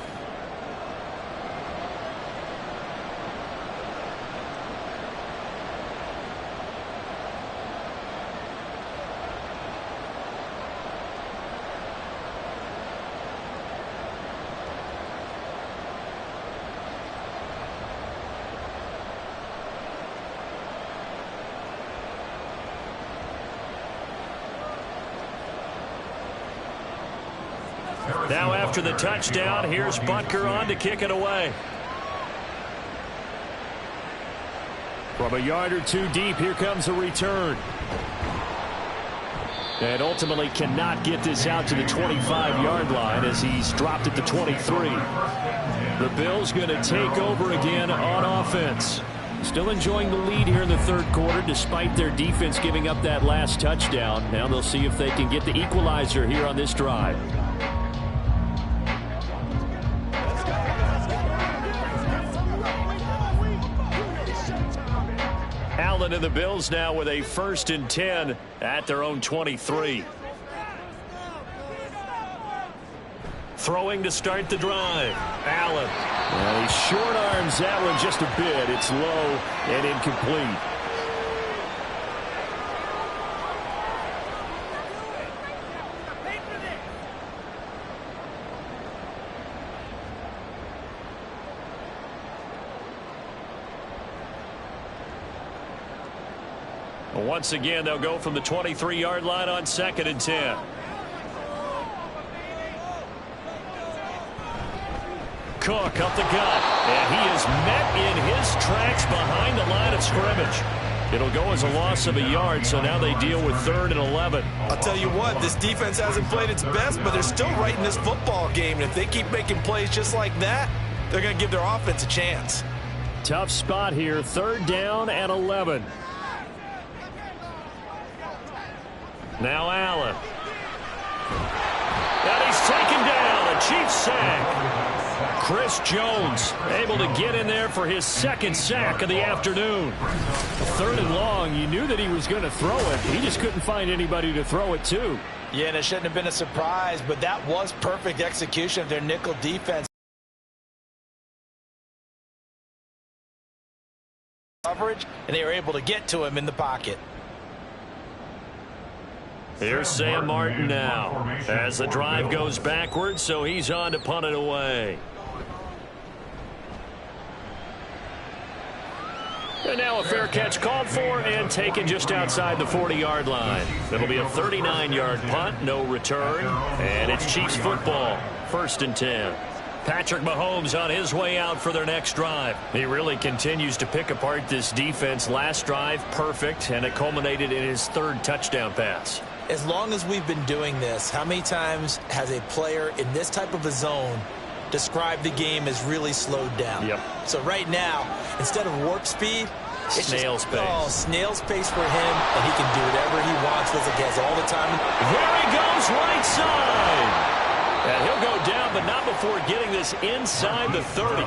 Now after the touchdown, here's Butker on to kick it away. From a yard or two deep, here comes a return. And ultimately cannot get this out to the 25-yard line as he's dropped at the 23. The Bills going to take over again on offense. Still enjoying the lead here in the third quarter despite their defense giving up that last touchdown. Now they'll see if they can get the equalizer here on this drive. Allen and the Bills now with a 1st and 10 at their own 23. Throwing to start the drive. Allen. Well, he short arms that one just a bit. It's low and incomplete. Once again, they'll go from the 23-yard line on 2nd and 10. Cook up the gut, and he is met in his tracks behind the line of scrimmage. It'll go as a loss of a yard, so now they deal with 3rd and 11. I'll tell you what, this defense hasn't played its best, but they're still right in this football game. And if they keep making plays just like that, they're going to give their offense a chance. Tough spot here, 3rd down and 11. Now Allen. And he's taken down. A Chiefs sack. Chris Jones able to get in there for his 2nd sack of the afternoon. 3rd and long. You knew that he was going to throw it. He just couldn't find anybody to throw it to. Yeah, and it shouldn't have been a surprise, but that was perfect execution of their nickel defense. Coverage, and they were able to get to him in the pocket. Here's Sam Martin now as the drive goes backwards, so he's on to punt it away. And now a fair catch called for and taken just outside the 40-yard line. It'll be a 39-yard punt, no return, and it's Chiefs football, 1st and 10. Patrick Mahomes on his way out for their next drive. He really continues to pick apart this defense. Last drive, perfect, and it culminated in his 3rd touchdown pass. As long as we've been doing this, how many times has a player in this type of a zone described the game as really slowed down? Yep. So right now, instead of warp speed, it's snail's pace. Oh, snail's pace for him, and he can do whatever he wants. Feels like he has all the time. There he goes, right side. And he'll go down, but not before getting this inside the 30.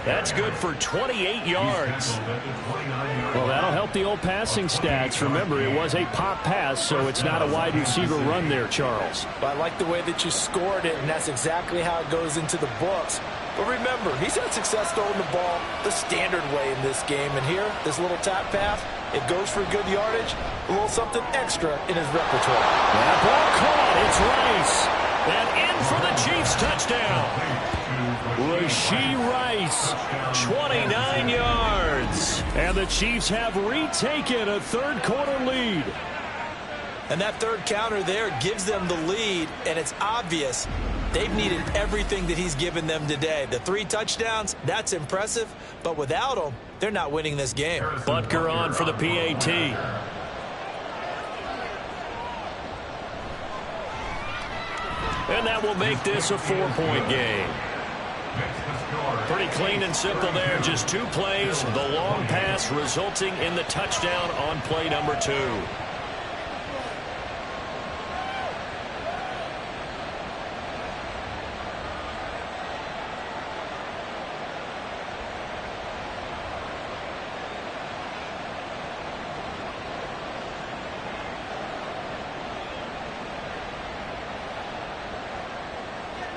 That's good for 28 yards. Well, that'll help the old passing stats. Remember, it was a pop pass, so it's not a wide receiver run there, Charles. But I like the way that you scored it, and that's exactly how it goes into the books. But remember, he's had success throwing the ball the standard way in this game. And here, this little tap pass, it goes for good yardage, a little something extra in his repertoire. That ball caught. It's Rice. And in for the Chiefs touchdown. Rashee Rice, 29 yards. And the Chiefs have retaken a 3rd quarter lead. And that 3rd counter there gives them the lead, and it's obvious they've needed everything that he's given them today. The 3 touchdowns, that's impressive, but without him, they're not winning this game. Butker on for the PAT. And that will make this a 4-point game. Pretty clean and simple there. Just 2 plays. The long pass resulting in the touchdown on play number 2.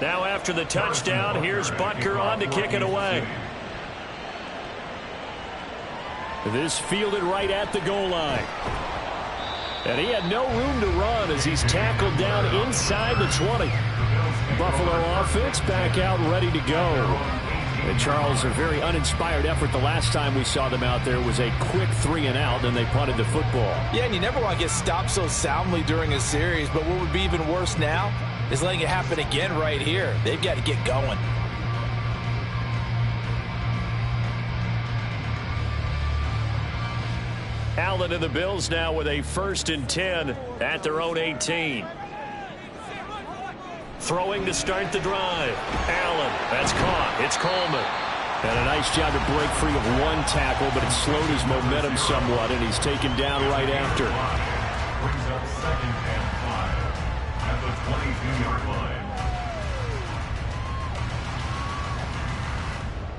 Now after the touchdown, here's Butker on to kick it away. This fielded right at the goal line. And he had no room to run as he's tackled down inside the 20. Buffalo offense back out ready to go. And Charles, a very uninspired effort. The last time we saw them out there was a quick 3 and out, and they punted the football. Yeah, and you never want to get stopped so soundly during a series, but what would be even worse now is letting it happen again right here. They've got to get going. Allen and the Bills now with a 1st and 10 at their own 18. Throwing to start the drive. Allen, that's caught. It's Coleman. And a nice job to break free of one tackle, but it slowed his momentum somewhat, and he's taken down right after. Brings up 2nd and 5 at the 22-yard line.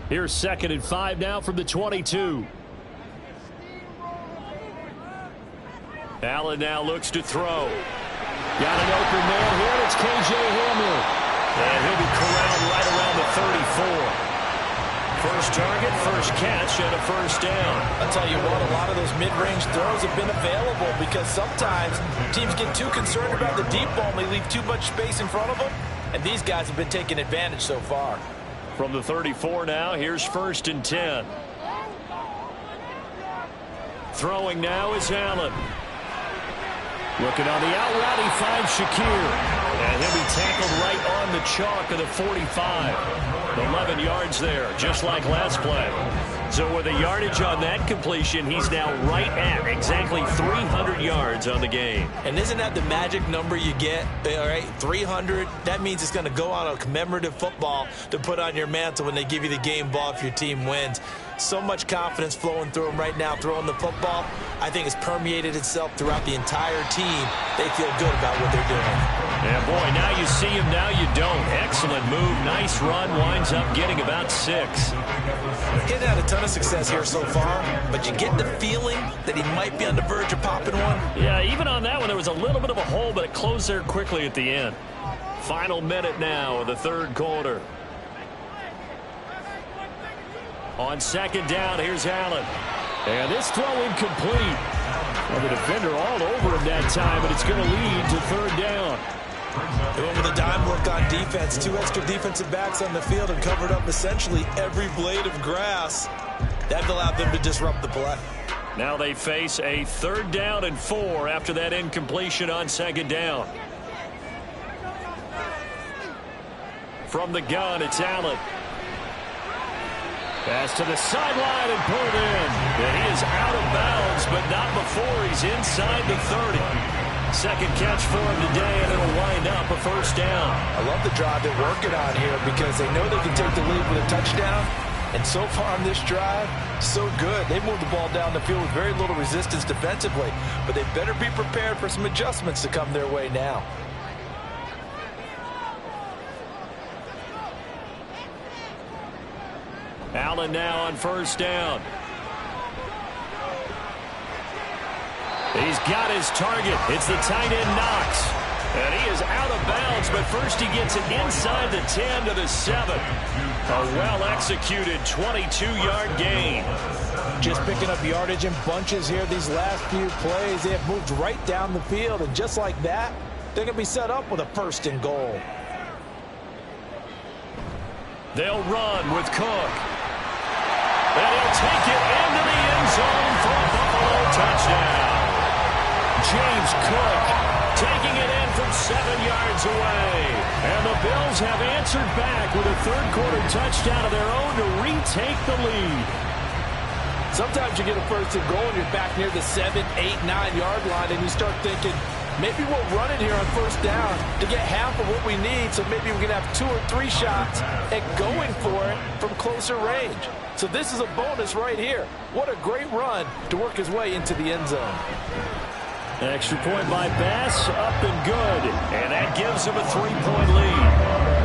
Here's 2nd and 5 now from the 22. Allen now looks to throw. Got an open man here, and it's K.J. Hamler. And he'll be corralled right around the 34. First target, first catch, and a 1st down. I'll tell you what, a lot of those mid-range throws have been available because sometimes teams get too concerned about the deep ball and they leave too much space in front of them, and these guys have been taking advantage so far. From the 34 now, here's 1st and 10. Throwing now is Allen. Looking on the out route, he finds Shakir. And he'll be tackled right on the chalk of the 45. 11 yards there, just like last play. So with a yardage on that completion, he's now right at exactly 300 yards on the game. And isn't that the magic number you get? All right, 300. That means it's going to go on a commemorative football to put on your mantle when they give you the game ball if your team wins. So much confidence flowing through him right now, throwing the football. I think it's permeated itself throughout the entire team. They feel good about what they're doing. Yeah, boy, now you see him, now you don't. Excellent move, nice run, winds up getting about 6. He's had a ton of success here so far, but you get the feeling that he might be on the verge of popping one. Yeah, even on that one, there was a little bit of a hole, but it closed there quickly at the end. Final minute now of the 3rd quarter. On 2nd down, here's Allen. And this throw incomplete. Well, the defender all over him that time, but it's going to lead to 3rd down. They went with a dime look on defense. 2 extra defensive backs on the field and covered up essentially every blade of grass. That allowed them to disrupt the play. Now they face a 3rd down and 4 after that incompletion on 2nd down. From the gun, it's Allen. Pass to the sideline and pulled in. And he is out of bounds, but not before he's inside the 30. 2nd catch for him today, and it'll wind up a 1st down. I love the drive they're working on here because they know they can take the lead with a touchdown. And so far on this drive, so good. They moved the ball down the field with very little resistance defensively, but they better be prepared for some adjustments to come their way now. Allen now on 1st down. He's got his target. It's the tight end Knox. And he is out of bounds, but first he gets it inside the 10 to the 7. A well-executed 22-yard gain. Just picking up yardage in bunches here these last few plays. They have moved right down the field, and just like that, they're going to be set up with a 1st and goal. They'll run with Cook. And he'll take it into the end zone for a Buffalo touchdown. James Cook taking it in from 7 yards away. And the Bills have answered back with a 3rd quarter touchdown of their own to retake the lead. Sometimes you get a 1st and goal and you're back near the 7, 8, 9-yard line, and you start thinking, maybe we'll run it here on 1st down to get half of what we need, so maybe we can have 2 or 3 shots at going for it from closer range. So this is a bonus right here. What a great run to work his way into the end zone. Extra point by Bass, up and good. And that gives him a 3-point lead.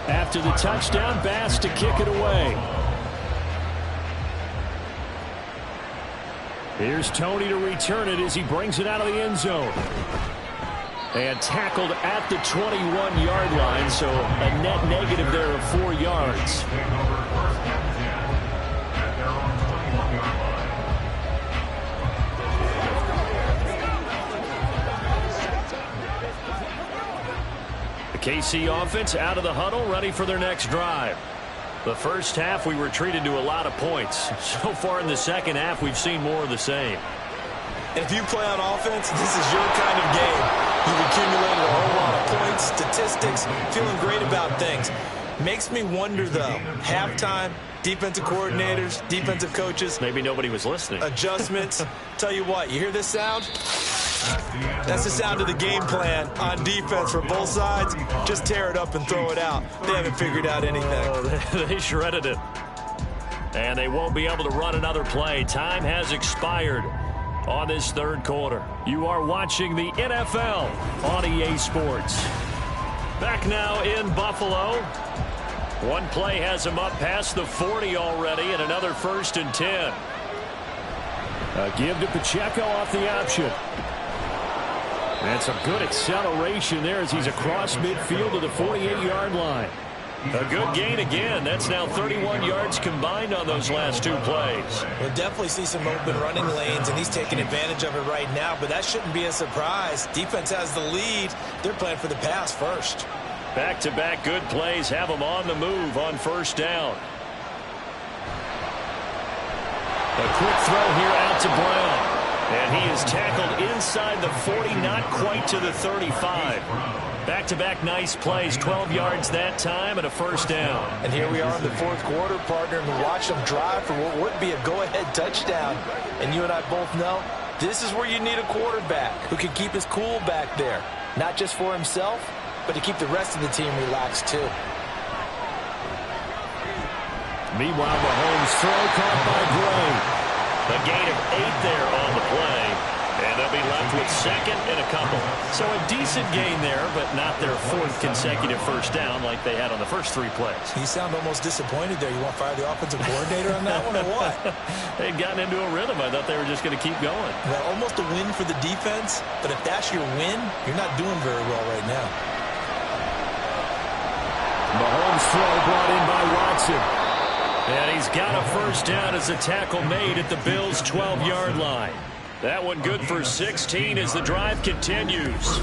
After the touchdown, Bass to kick it away. Here's Tony to return it as he brings it out of the end zone. And tackled at the 21-yard line, so a net negative there of 4 yards. The KC offense out of the huddle, ready for their next drive. The first half, we were treated to a lot of points. So far in the second half, we've seen more of the same. If you play on offense, this is your kind of game. You've accumulated a whole lot of points, statistics, feeling great about things. Makes me wonder, though, halftime, defensive coordinators, defensive coaches. Maybe nobody was listening. Adjustments. Tell you what, you hear this sound? That's the sound of the game plan on defense for both sides. Just tear it up and throw it out. They haven't figured out anything. Oh, they shredded it. And they won't be able to run another play. Time has expired on this third quarter. You are watching the NFL on EA Sports. Back now in Buffalo. One play has him up past the 40 already, and another 1st and 10. A give to Pacheco off the option. And some good acceleration there as he's across midfield to the 48-yard line. A good gain again. That's now 31 yards combined on those last 2 plays. We'll definitely see some open running lanes, and he's taking advantage of it right now, but that shouldn't be a surprise. Defense has the lead. They're playing for the pass first. Back-to-back good plays have them on the move on 1st down. A quick throw here out to Brown. And he is tackled inside the 40, not quite to the 35. Back-to-back nice plays, 12 yards that time and a 1st down. And here we are in the 4th quarter, partner, and we watch them drive for what would be a go-ahead touchdown. And you and I both know this is where you need a quarterback who can keep his cool back there. Not just for himself, but to keep the rest of the team relaxed too. Meanwhile, Mahomes' throw caught by Gray. A gain of 8 there on the play. And they'll be left with 2nd and a couple. So a decent gain there, but not their 4th consecutive 1st down like they had on the first 3 plays. You sound almost disappointed there. You want to fire the offensive coordinator on that one or what? They'd gotten into a rhythm. I thought they were just going to keep going. Well, almost a win for the defense, but if that's your win, you're not doing very well right now. Mahomes' throw brought in by Watson. And he's got a 1st down as a tackle made at the Bills' 12-yard line. That one good for 16 as the drive continues.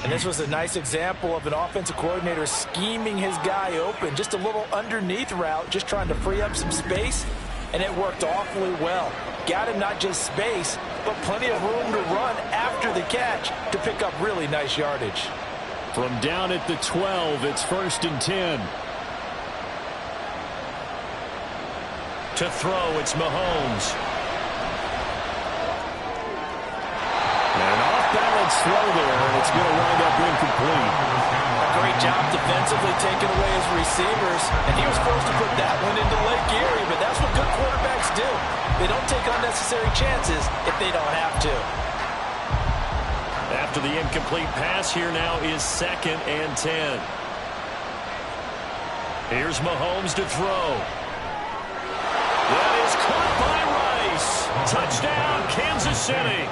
And this was a nice example of an offensive coordinator scheming his guy open. Just a little underneath route, just trying to free up some space. And it worked awfully well. Got him not just space, but plenty of room to run after the catch to pick up really nice yardage. From down at the 12, it's 1st and 10. To throw, it's Mahomes. And an off-balance throw there, and it's going to wind up incomplete. A great job defensively taking away his receivers, and he was forced to put that one into Lake Erie, but that's what good quarterbacks do. They don't take unnecessary chances if they don't have to. After the incomplete pass, here now is 2nd and 10. Here's Mahomes to throw. That is caught by Rice. Touchdown, Kansas City.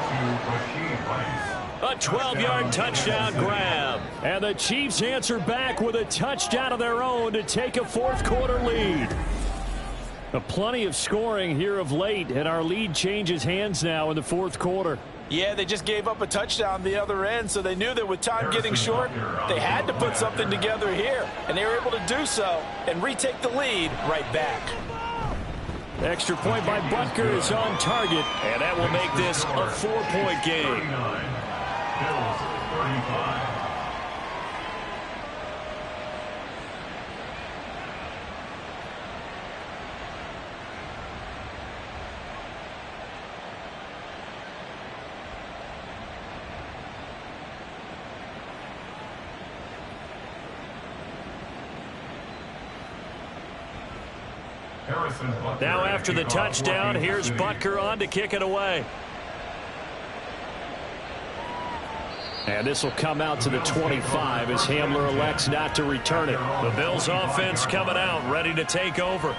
A 12-yard touchdown grab. And the Chiefs answer back with a touchdown of their own to take a 4th quarter lead. Plenty of scoring here of late, and our lead changes hands now in the 4th quarter. Yeah, they just gave up a touchdown the other end, so they knew that with time getting short, they had to put something together here. And they were able to do so and retake the lead right back. Extra point by Butker is on target, and that will make this a 4-point game. Bills 35. Now after the touchdown, here's Butker on to kick it away. And this will come out to the 25 as Hamler elects not to return it. The Bills offense coming out, ready to take over.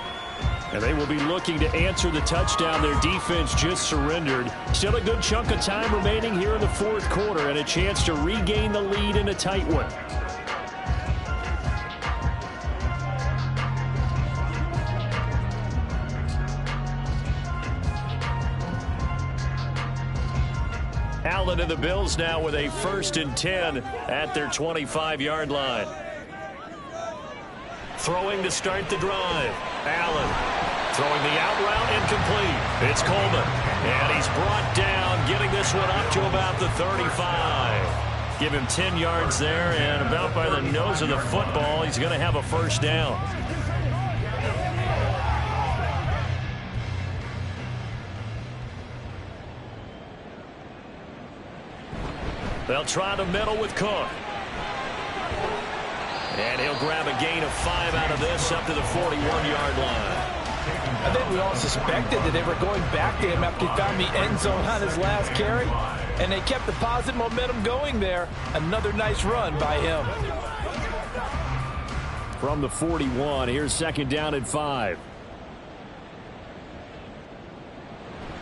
And they will be looking to answer the touchdown their defense just surrendered. Still a good chunk of time remaining here in the fourth quarter and a chance to regain the lead in a tight one. Allen and the Bills now with a 1st and 10 at their 25-yard line. Throwing to start the drive. Allen throwing the out route incomplete. It's Coleman. And he's brought down, getting this one up to about the 35. Give him 10 yards there, and about by the nose of the football, he's going to have a first down. They'll try the middle with Cook. And he'll grab a gain of 5 out of this up to the 41-yard line. I think we all suspected that they were going back to him after he found the end zone on his last carry. And they kept the positive momentum going there. Another nice run by him. From the 41, here's 2nd down and 5.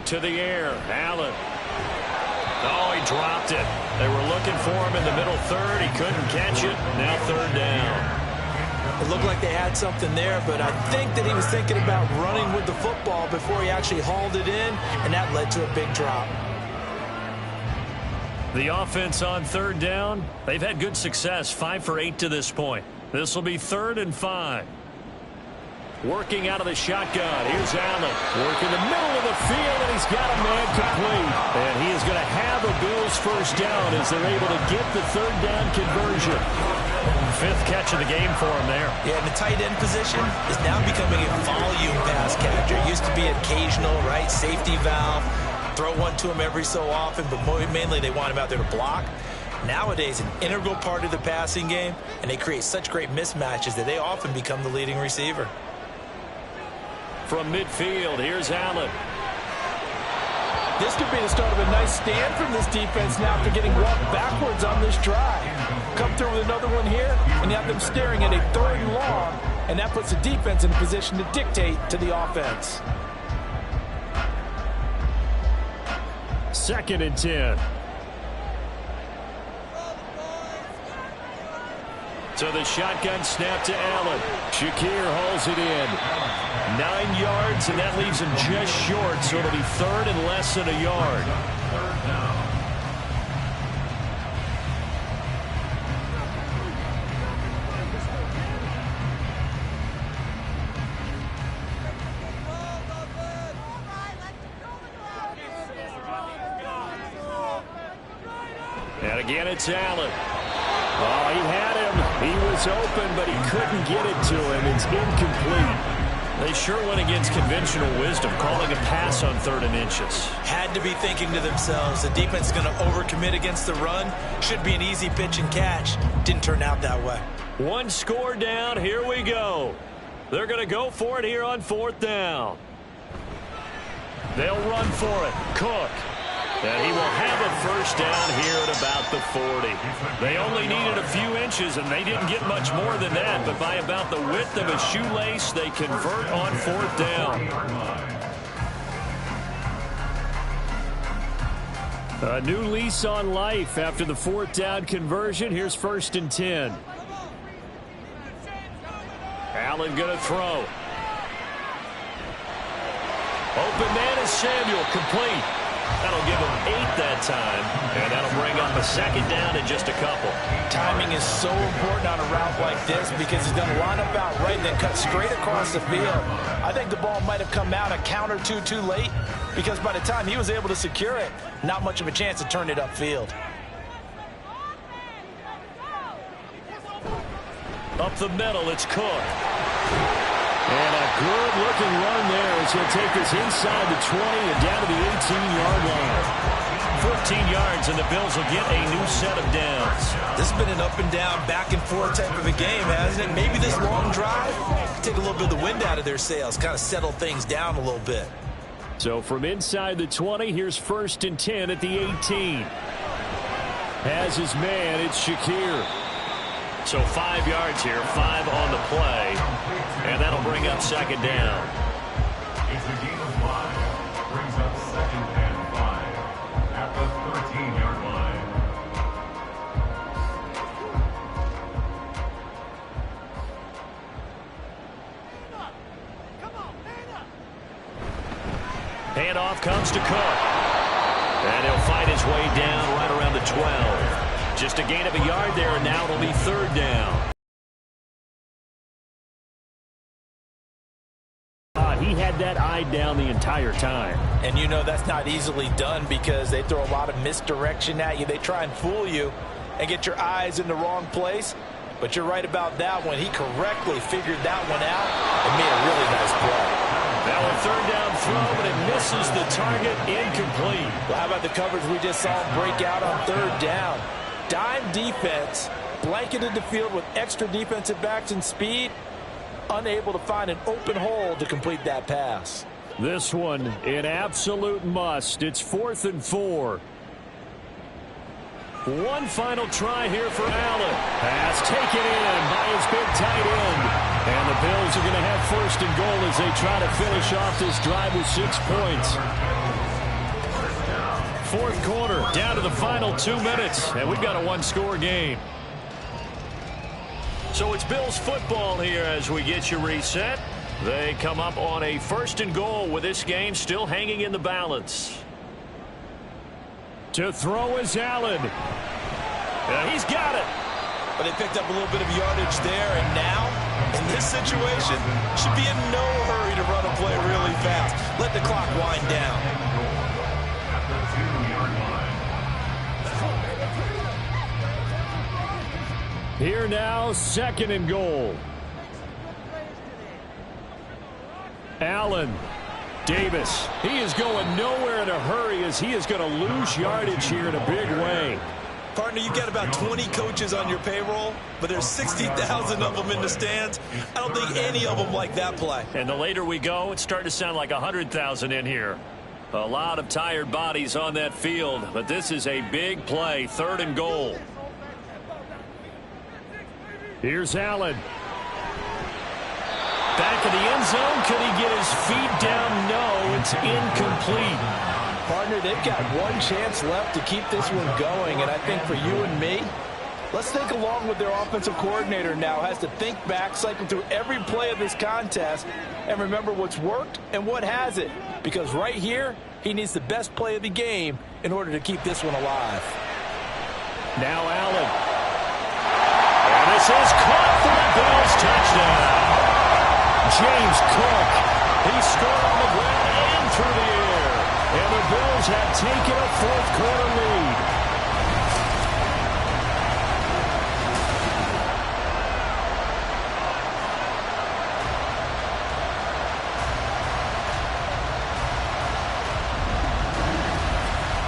To the air, Allen. Oh, he dropped it. They were looking for him in the middle third. He couldn't catch it. Now 3rd down. It looked like they had something there, but I think that he was thinking about running with the football before he actually hauled it in, and that led to a big drop. The offense on 3rd down, they've had good success, 5 for 8 to this point. This will be 3rd and 5. Working out of the shotgun. Here's Allen. Working the middle of the field, and he's got a man complete. And he is going to have a Bills first down as they're able to get the 3rd down conversion. 5th catch of the game for him there. Yeah, and the tight end position is now becoming a volume pass catcher. It used to be occasional, right, safety valve. Throw one to him every so often, but mainly they want him out there to block. Nowadays, an integral part of the passing game, and they create such great mismatches that they often become the leading receiver. From midfield, here's Allen. This could be the start of a nice stand from this defense now after getting walked backwards on this drive. Come through with another one here, and you have them staring at a 3rd and long, and that puts the defense in a position to dictate to the offense. 2nd and 10. So the shotgun snap to Allen. Shakir hauls it in. 9 yards, and that leaves him just short, so it'll be 3rd and less than a yard. And again, it's Allen. Oh, he had him. He was open, but he couldn't get it to him. It's incomplete. They sure went against conventional wisdom, calling a pass on 3rd and inches. Had to be thinking to themselves, the defense is going to overcommit against the run. Should be an easy pitch and catch. Didn't turn out that way. 1 score down. Here we go. They're going to go for it here on 4th down. They'll run for it. Cook. And he will have a first down here at about the 40. They only needed a few inches, and they didn't get much more than that. But by about the width of a shoelace, they convert on 4th down. A new lease on life after the 4th down conversion. Here's 1st and 10. Allen going to throw. Open man is Samuel, complete. That'll give him 8 that time, and that'll bring up a 2nd down in just a couple. Timing is so important on a route like this because he's going to line up out right and then cut straight across the field. I think the ball might have come out a count or two too late because by the time he was able to secure it, not much of a chance to turn it upfield. Up the middle, it's Cook. And a good-looking run there as he'll take this inside the 20 and down to the 18-yard line. 14 yards, and the Bills will get a new set of downs. This has been an up-and-down, back-and-forth type of a game, hasn't it? Maybe this long drive take a little bit of the wind out of their sails, kind of settle things down a little bit. So from inside the 20, here's 1st and 10 at the 18. Has his man, it's Shakir. So 5 yards here, 5 on the play, and that'll bring up 2nd down. Handoff comes to Cook. And he'll fight his way down right around the 12. Just a gain of a yard there, and now it'll be third down. He had that eye down the entire time. And you know that's not easily done because they throw a lot of misdirection at you. They try and fool you and get your eyes in the wrong place. But you're right about that one. He correctly figured that one out and made a really nice play. Now a third down throw, but it misses the target, incomplete. Well, how about the coverage we just saw him break out on third down? Dime defense, blanketed the field with extra defensive backs and speed, unable to find an open hole to complete that pass. This one, an absolute must. It's 4th and 4. One final try here for Allen. Pass taken in by his big tight end. And the Bills are going to have 1st and goal as they try to finish off this drive with 6 points. 4th quarter, down to the final 2 minutes. And we've got a one-score game. So it's Bills football here as we get you reset. They come up on a 1st and goal with this game still hanging in the balance. To throw is Allen. He's got it. But they picked up a little bit of yardage there, and now, in this situation, should be in no hurry to run a play really fast. Let the clock wind down. At the 2-yard line. Here now, 2nd and goal. Allen. Davis. He is going nowhere in a hurry as he is going to lose yardage here in a big way. Partner, you've got about 20 coaches on your payroll, but there's 60,000 of them in the stands. I don't think any of them like that play. And the later we go, it's starting to sound like 100,000 in here. A lot of tired bodies on that field, but this is a big play, 3rd and goal. Here's Allen. Back in the end zone. Could he get his feet down? No, it's incomplete. Partner, they've got one chance left to keep this one going, and I think for you and me, let's think along with their offensive coordinator now. Has to think back, cycle through every play of this contest, and remember what's worked and what hasn't. Because right here, he needs the best play of the game in order to keep this one alive. Now Allen. And this is caught for the Bills touchdown. James Cook. He scored on the ground and through the air. And the Bills have taken a 4th quarter lead.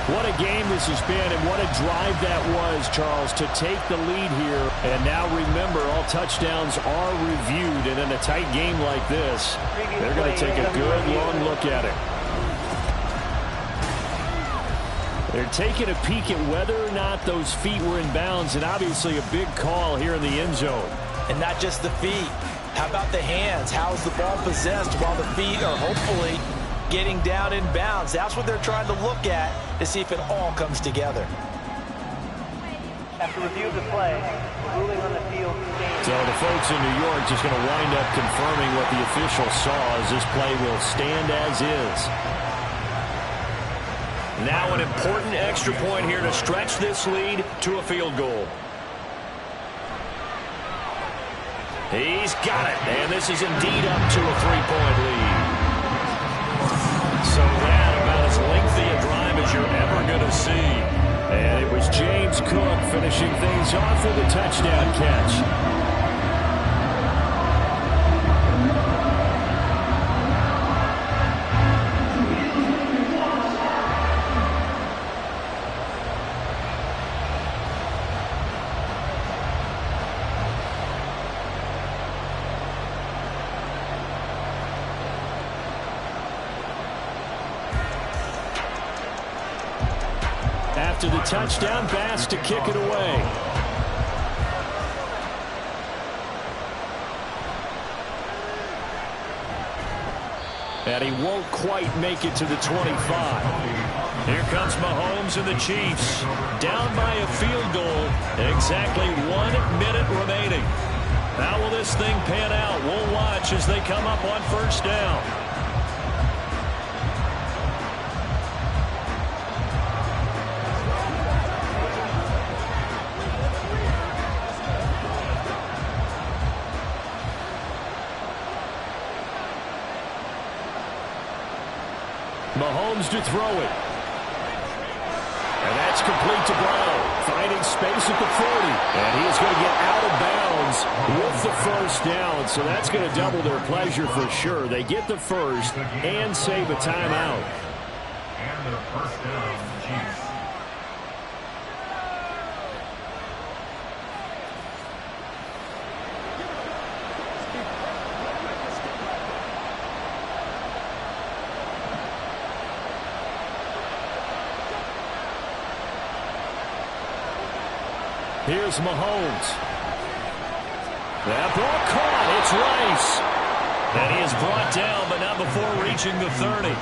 What a game this has been, and what a drive that was, Charles, to take the lead here. And now remember, all touchdowns are reviewed, and in a tight game like this, they're going to take a good long look at it. They're taking a peek at whether or not those feet were in bounds, and obviously a big call here in the end zone. And not just the feet. How about the hands? How's the ball possessed while the feet are hopefully getting down in bounds? That's what they're trying to look at to see if it all comes together. After review of the play, the ruling on the field stands. So the folks in New York just going to wind up confirming what the official saw as this play will stand as is. Now an important extra point here to stretch this lead to a field goal. He's got it, and this is indeed up to a 3-point lead. So that about as lengthy a drive as you're ever going to see. And it was James Cook finishing things off with a touchdown catch. After the touchdown, Bass to kick it away. And he won't quite make it to the 25. Here comes Mahomes and the Chiefs. Down by a field goal. Exactly 1 minute remaining. How will this thing pan out? We'll watch as they come up on first down. Mahomes to throw it. And that's complete to Brown. Finding space at the 40. And he is going to get out of bounds with the first down. So that's going to double their pleasure for sure. They get the first and save a timeout. And the first down, Chiefs. Here's Mahomes. That ball caught. It's Rice. And he is brought down, but not before reaching the 30.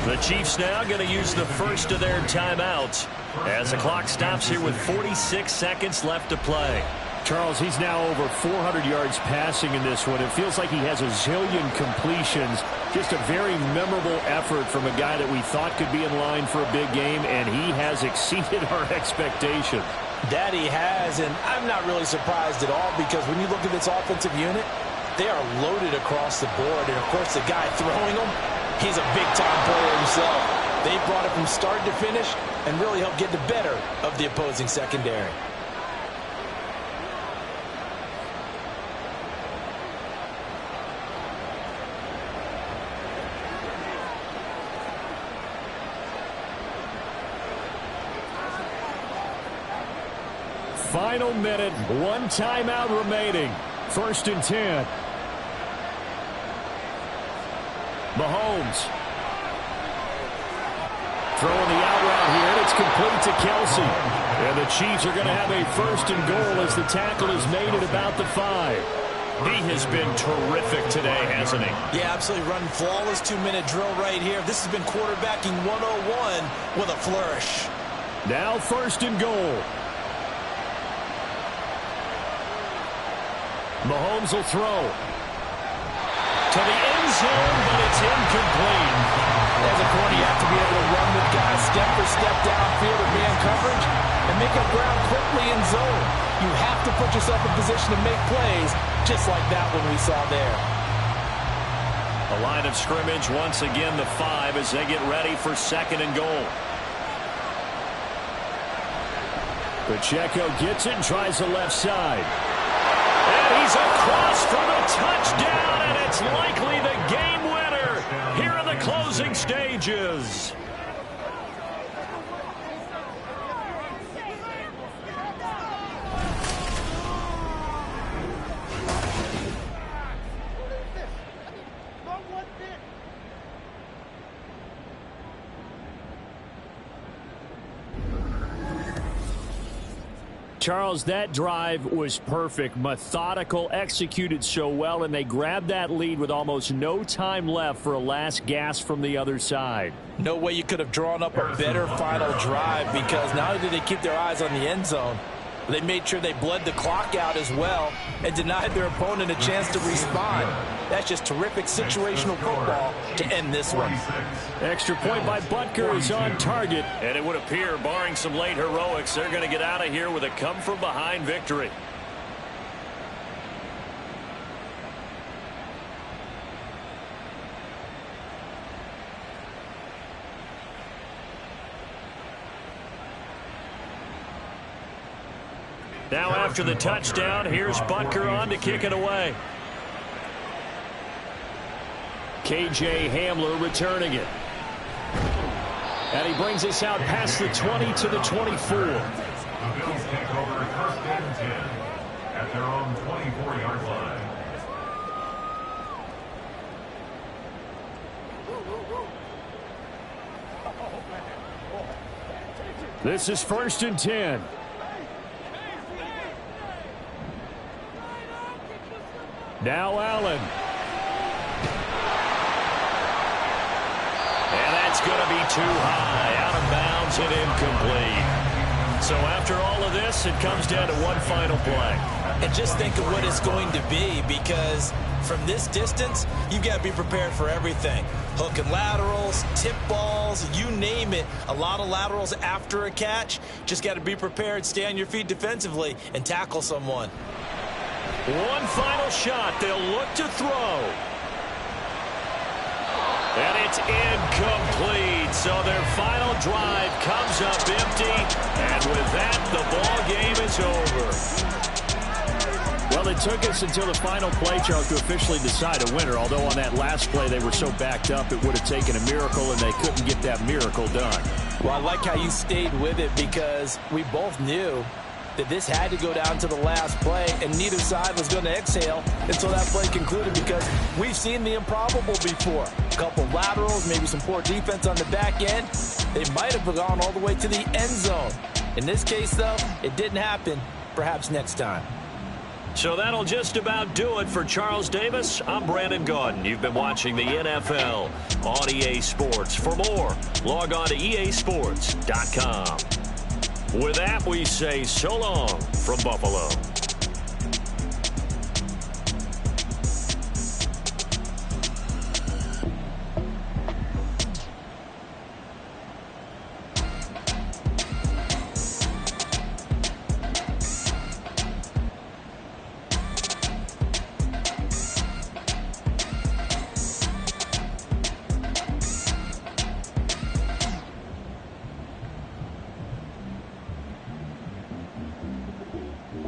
The Chiefs now going to use the first of their timeouts as the clock stops here with 46 seconds left to play. Charles, he's now over 400 yards passing in this one. It feels like he has a zillion completions. Just a very memorable effort from a guy that we thought could be in line for a big game, and he has exceeded our expectations. That he has, and I'm not really surprised at all because when you look at this offensive unit, they are loaded across the board. And, of course, the guy throwing them, he's a big-time player himself. They brought it from start to finish and really helped get the better of the opposing secondary. Final minute, one timeout remaining. 1st and 10. Mahomes. Throwing the out route here, and it's complete to Kelsey. And the Chiefs are going to have a 1st and goal as the tackle is made at about the 5. He has been terrific today, hasn't he? Yeah, absolutely running flawless 2-minute drill right here. This has been quarterbacking 101 with a flourish. Now 1st and goal. Mahomes will throw to the end zone, but it's incomplete. As a corner, you have to be able to run with guys step for step downfield or man coverage and make up ground quickly in zone. You have to put yourself in position to make plays, just like that one we saw there. A line of scrimmage once again, the 5 as they get ready for 2nd and goal. Pacheco gets it and tries the left side. And he's across for the touchdown, and it's likely the game winner here in the closing stages. Charles, that drive was perfect, methodical, executed so well, and they grabbed that lead with almost no time left for a last gasp from the other side. No way you could have drawn up a better final drive because not only did they keep their eyes on the end zone, they made sure they bled the clock out as well and denied their opponent a chance to respond. That's just terrific situational football to end this one. Extra point by Butker is on target. And it would appear, barring some late heroics, they're going to get out of here with a come-from-behind victory. Now after the touchdown, here's Butker on to kick it away. KJ Hamler returning it. And he brings us out past the 20 to the 24. The Bills take over 1st and 10 at their own 24-yard line. This is 1st and 10. Now Allen. And that's going to be too high. Out of bounds and incomplete. So after all of this, it comes down to one final play. And just think of what it's going to be, because from this distance, you've got to be prepared for everything. Hook and laterals, tip balls, you name it. A lot of laterals after a catch. Just got to be prepared, stay on your feet defensively, and tackle someone. One final shot. They'll look to throw. And it's incomplete. So their final drive comes up empty. And with that, the ball game is over. Well, it took us until the final play, Charles, to officially decide a winner. Although on that last play they were so backed up, it would have taken a miracle, and they couldn't get that miracle done. Well, I like how you stayed with it because we both knew that this had to go down to the last play, and neither side was going to exhale until that play concluded because we've seen the improbable before. A couple laterals, maybe some poor defense on the back end. They might have gone all the way to the end zone. In this case, though, it didn't happen. Perhaps next time. So that'll just about do it for Charles Davis. I'm Brandon Gaudin. You've been watching the NFL on EA Sports. For more, log on to easports.com. With that, we say so long from Buffalo.